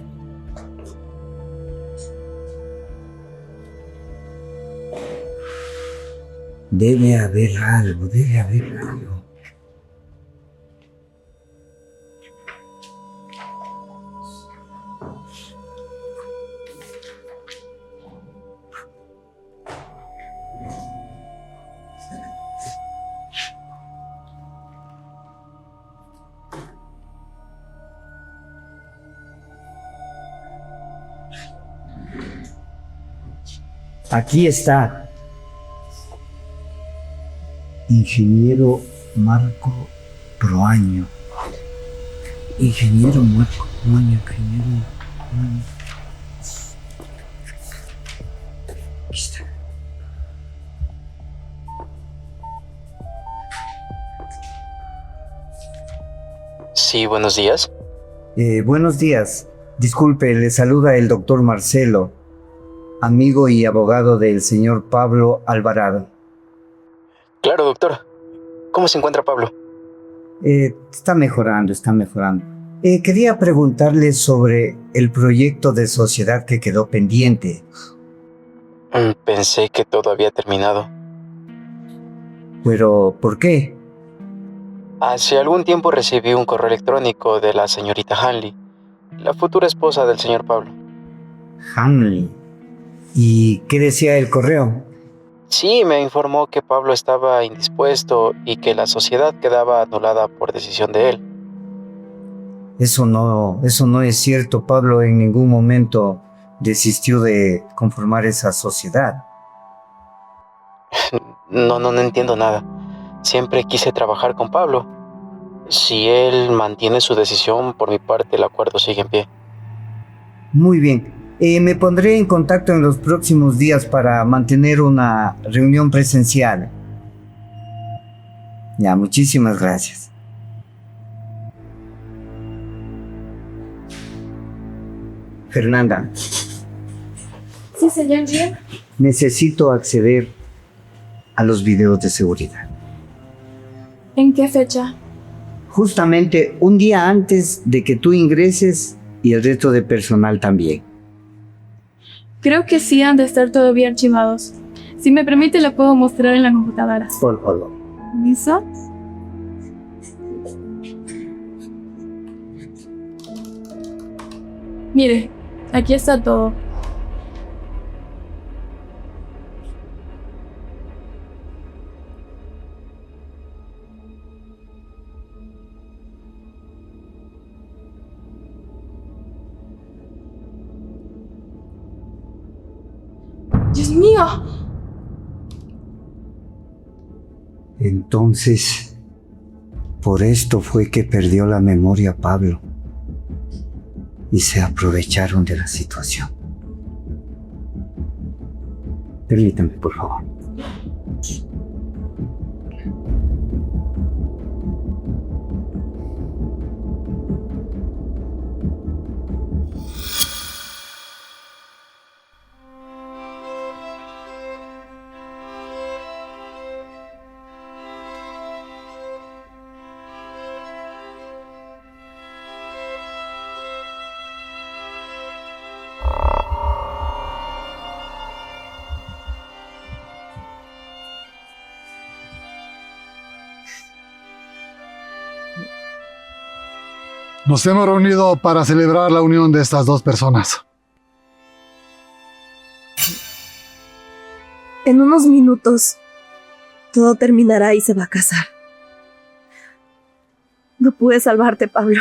Debe haber algo. Aquí está. Ingeniero Marco Proaño. Ingeniero Marco Proaño. Sí, buenos días. Buenos días. Disculpe, le saluda el doctor Marcelo, amigo y abogado del señor Pablo Alvarado. Claro, doctor. ¿Cómo se encuentra Pablo? Está mejorando, está mejorando. Quería preguntarle sobre el proyecto de sociedad que quedó pendiente. Pensé que todo había terminado. Pero, ¿por qué? Hace algún tiempo recibí un correo electrónico de la señorita Hanley, la futura esposa del señor Pablo. Hanley. ¿Y qué decía el correo? Sí, me informó que Pablo estaba indispuesto y que la sociedad quedaba anulada por decisión de él. Eso no es cierto. Pablo en ningún momento desistió de conformar esa sociedad. No entiendo nada. Siempre quise trabajar con Pablo. Si él mantiene su decisión, por mi parte el acuerdo sigue en pie. Muy bien. Me pondré en contacto en los próximos días para mantener una reunión presencial. Ya, muchísimas gracias. Fernanda, Sí, señor Jim. necesito acceder a los videos de seguridad. ¿En qué fecha? Justamente un día antes de que tú ingreses y el resto de personal también. Creo que sí han de estar todavía archivados. Si me permite, la puedo mostrar en la computadora. Por favor. ¿Listo? Mire, aquí está todo. ¡Dios mío! Entonces, por esto fue que perdió la memoria Pablo y se aprovecharon de la situación. Permítame, por favor. Nos hemos reunido para celebrar la unión de estas dos personas. En unos minutos, todo terminará y se va a casar. No pude salvarte, Pablo.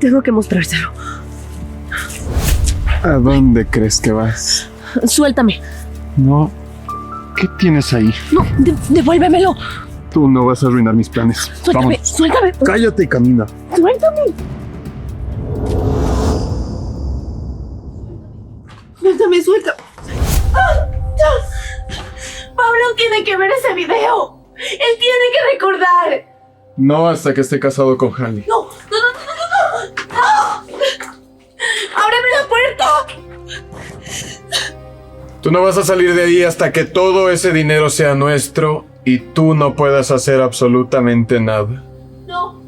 Tengo que mostrárselo. ¿A dónde crees que vas? Suéltame. No. ¿Qué tienes ahí? No, devuélvemelo. Tú no vas a arruinar mis planes. Suéltame, Vamos. suéltame. Cállate y camina. Suéltame. Suéltame, suéltame. Pablo tiene que ver ese video. Él tiene que recordar. No hasta que esté casado con Hanley. No. ¡Ábreme la puerta! Tú no vas a salir de ahí hasta que todo ese dinero sea nuestro y tú no puedas hacer absolutamente nada. No.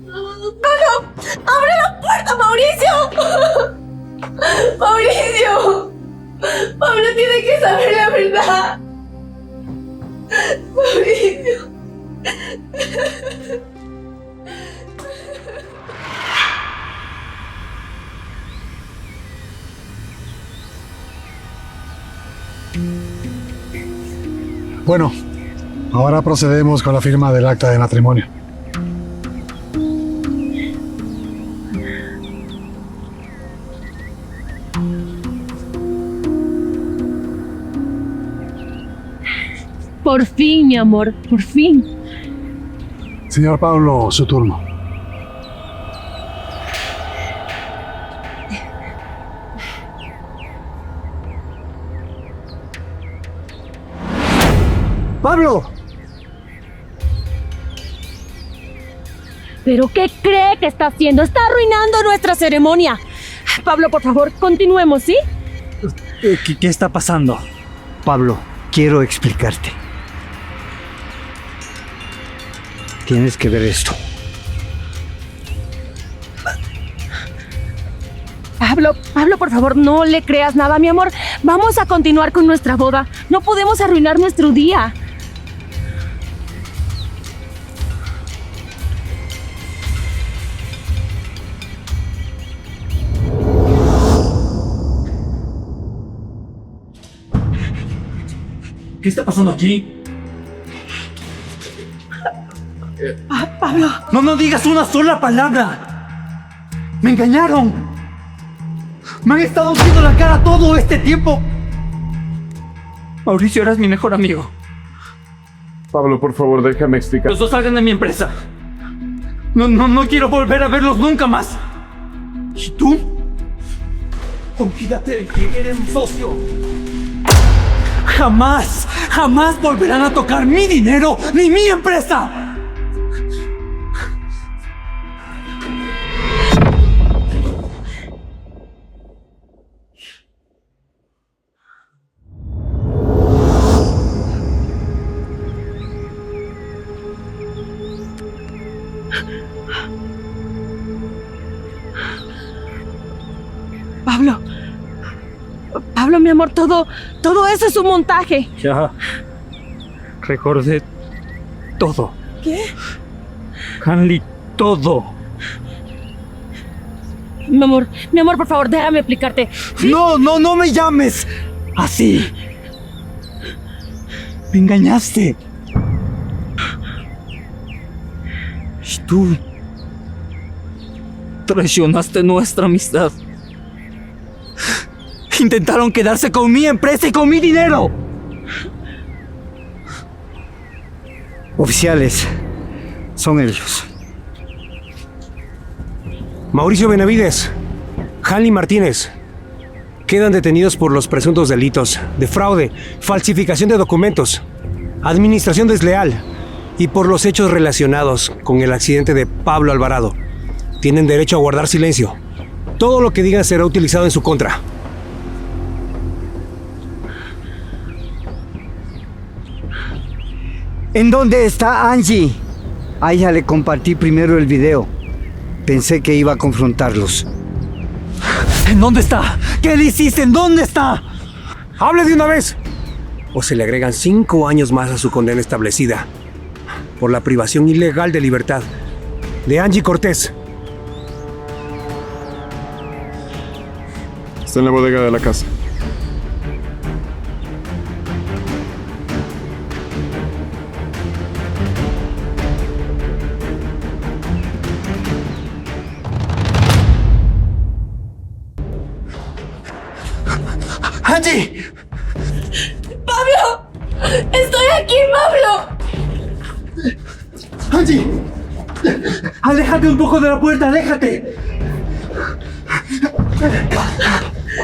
¡Abre la puerta, Mauricio! ¡Mauricio! Pablo tiene que saber la verdad. Mauricio. Bueno, ahora procedemos con la firma del acta de matrimonio. Por fin, mi amor, por fin. Señor Pablo, su turno. ¡Pablo! ¿Pero qué cree que está haciendo? ¡Está arruinando nuestra ceremonia! Pablo, por favor, continuemos, ¿sí? ¿Qué está pasando? Pablo, quiero explicarte. Tienes que ver esto. Pablo, por favor, no le creas nada, mi amor. Vamos a continuar con nuestra boda. No podemos arruinar nuestro día. ¿Qué está pasando aquí? Pablo. No digas una sola palabra. Me engañaron. Me han estado haciendo la cara todo este tiempo. Mauricio, eras mi mejor amigo. Pablo, por favor, déjame explicar. Los dos salgan de mi empresa. No quiero volver a verlos nunca más. ¿Y tú? Olvídate de que eres mi socio. Jamás volverán a tocar mi dinero ni mi empresa. Pablo, mi amor, todo eso es un montaje. Ya recordé todo. ¿Qué? Hanley, todo. Mi amor, por favor, déjame explicarte. ¿Sí? No me llames así. Me engañaste. Y tú traicionaste nuestra amistad. Intentaron quedarse con mi empresa y con mi dinero. Oficiales, son ellos. Mauricio Benavides, Hanley Martínez, quedan detenidos por los presuntos delitos de fraude, falsificación de documentos, administración desleal y por los hechos relacionados con el accidente de Pablo Alvarado. Tienen derecho a guardar silencio. Todo lo que digan será utilizado en su contra. ¿En dónde está Angie? A ella le compartí primero el video. Pensé que iba a confrontarlos. ¿En dónde está? ¿Qué le hiciste? ¿En dónde está? ¡Hable de una vez! O se le agregan 5 años más a su condena establecida por la privación ilegal de libertad de Angie Cortés. Está en la bodega de la casa. ¡Angie! ¡Pablo! ¡Estoy aquí, Pablo! ¡Angie! ¡Aléjate un poco de la puerta! ¡Aléjate!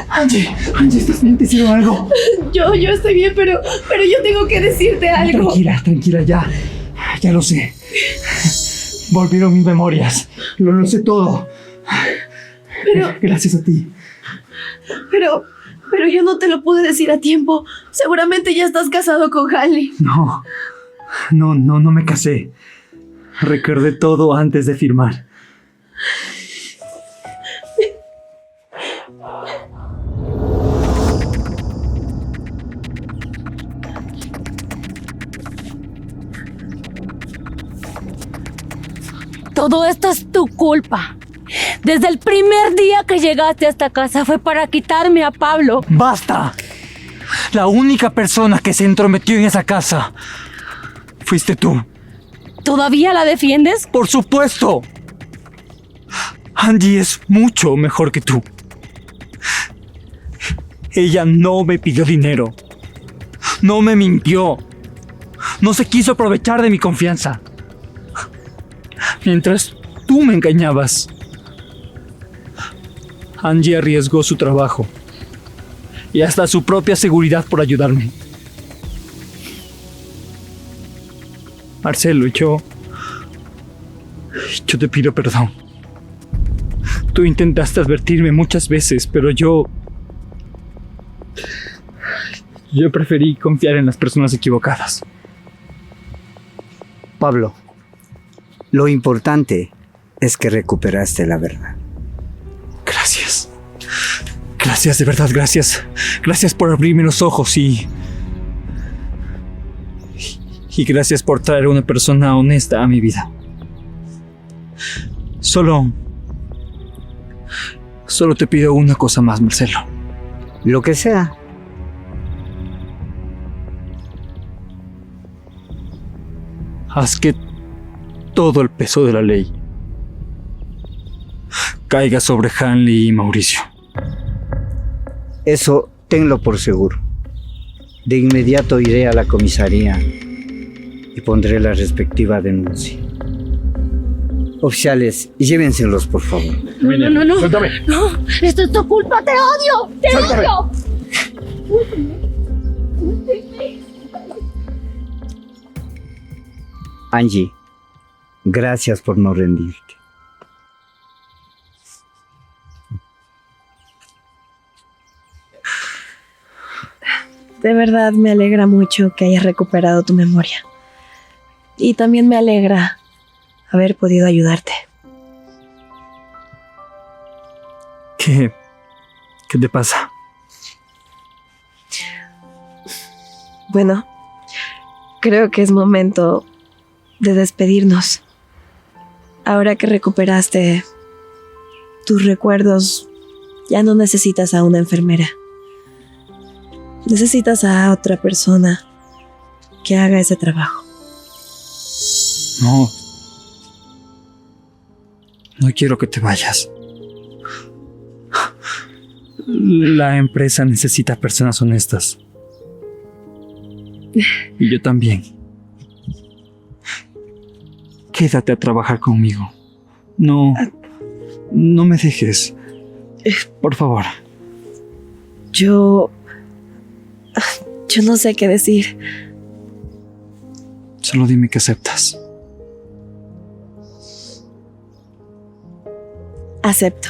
Angie, ¿estás bien? ¿Te hicieron algo? Yo estoy bien, pero yo tengo que decirte algo. Tranquila, ya lo sé. Volvieron mis memorias. Lo sé todo. Pero gracias a ti. Pero yo no te lo pude decir a tiempo. Seguramente ya estás casado con Hanley. No me casé. Recordé todo antes de firmar. Todo esto es tu culpa. Desde el primer día que llegaste a esta casa fue para quitarme a Pablo. ¡Basta! La única persona que se entrometió en esa casa fuiste tú. ¿Todavía la defiendes? ¡Por supuesto! Angie es mucho mejor que tú. Ella no me pidió dinero. No me mintió. No se quiso aprovechar de mi confianza. Mientras tú me engañabas. Angie arriesgó su trabajo y hasta su propia seguridad por ayudarme. Marcelo, yo te pido perdón. Tú intentaste advertirme muchas veces, pero yo preferí confiar en las personas equivocadas. Pablo, lo importante es que recuperaste la verdad. Gracias. Gracias, de verdad, gracias. Gracias por abrirme los ojos y gracias por traer a una persona honesta a mi vida. Solo te pido una cosa más, Marcelo. Lo que sea. Haz que todo el peso de la ley caiga sobre Hanley y Mauricio. Eso tenlo por seguro. De inmediato iré a la comisaría y pondré la respectiva denuncia. Oficiales, llévenselos, por favor. No. Suéltame. No, esto es tu culpa, te odio. Te Suéltame. odio. Angie, gracias por no rendirte. De verdad me alegra mucho que hayas recuperado tu memoria. Y también me alegra haber podido ayudarte. ¿Qué te pasa? Bueno, creo que es momento de despedirnos. Ahora que recuperaste tus recuerdos, ya no necesitas a una enfermera. Necesitas a otra persona que haga ese trabajo. No quiero que te vayas. La empresa necesita personas honestas. Y yo también. Quédate a trabajar conmigo. No me dejes. Por favor. Yo no sé qué decir. Solo dime que aceptas. Acepto.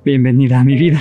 Bienvenida a mi vida.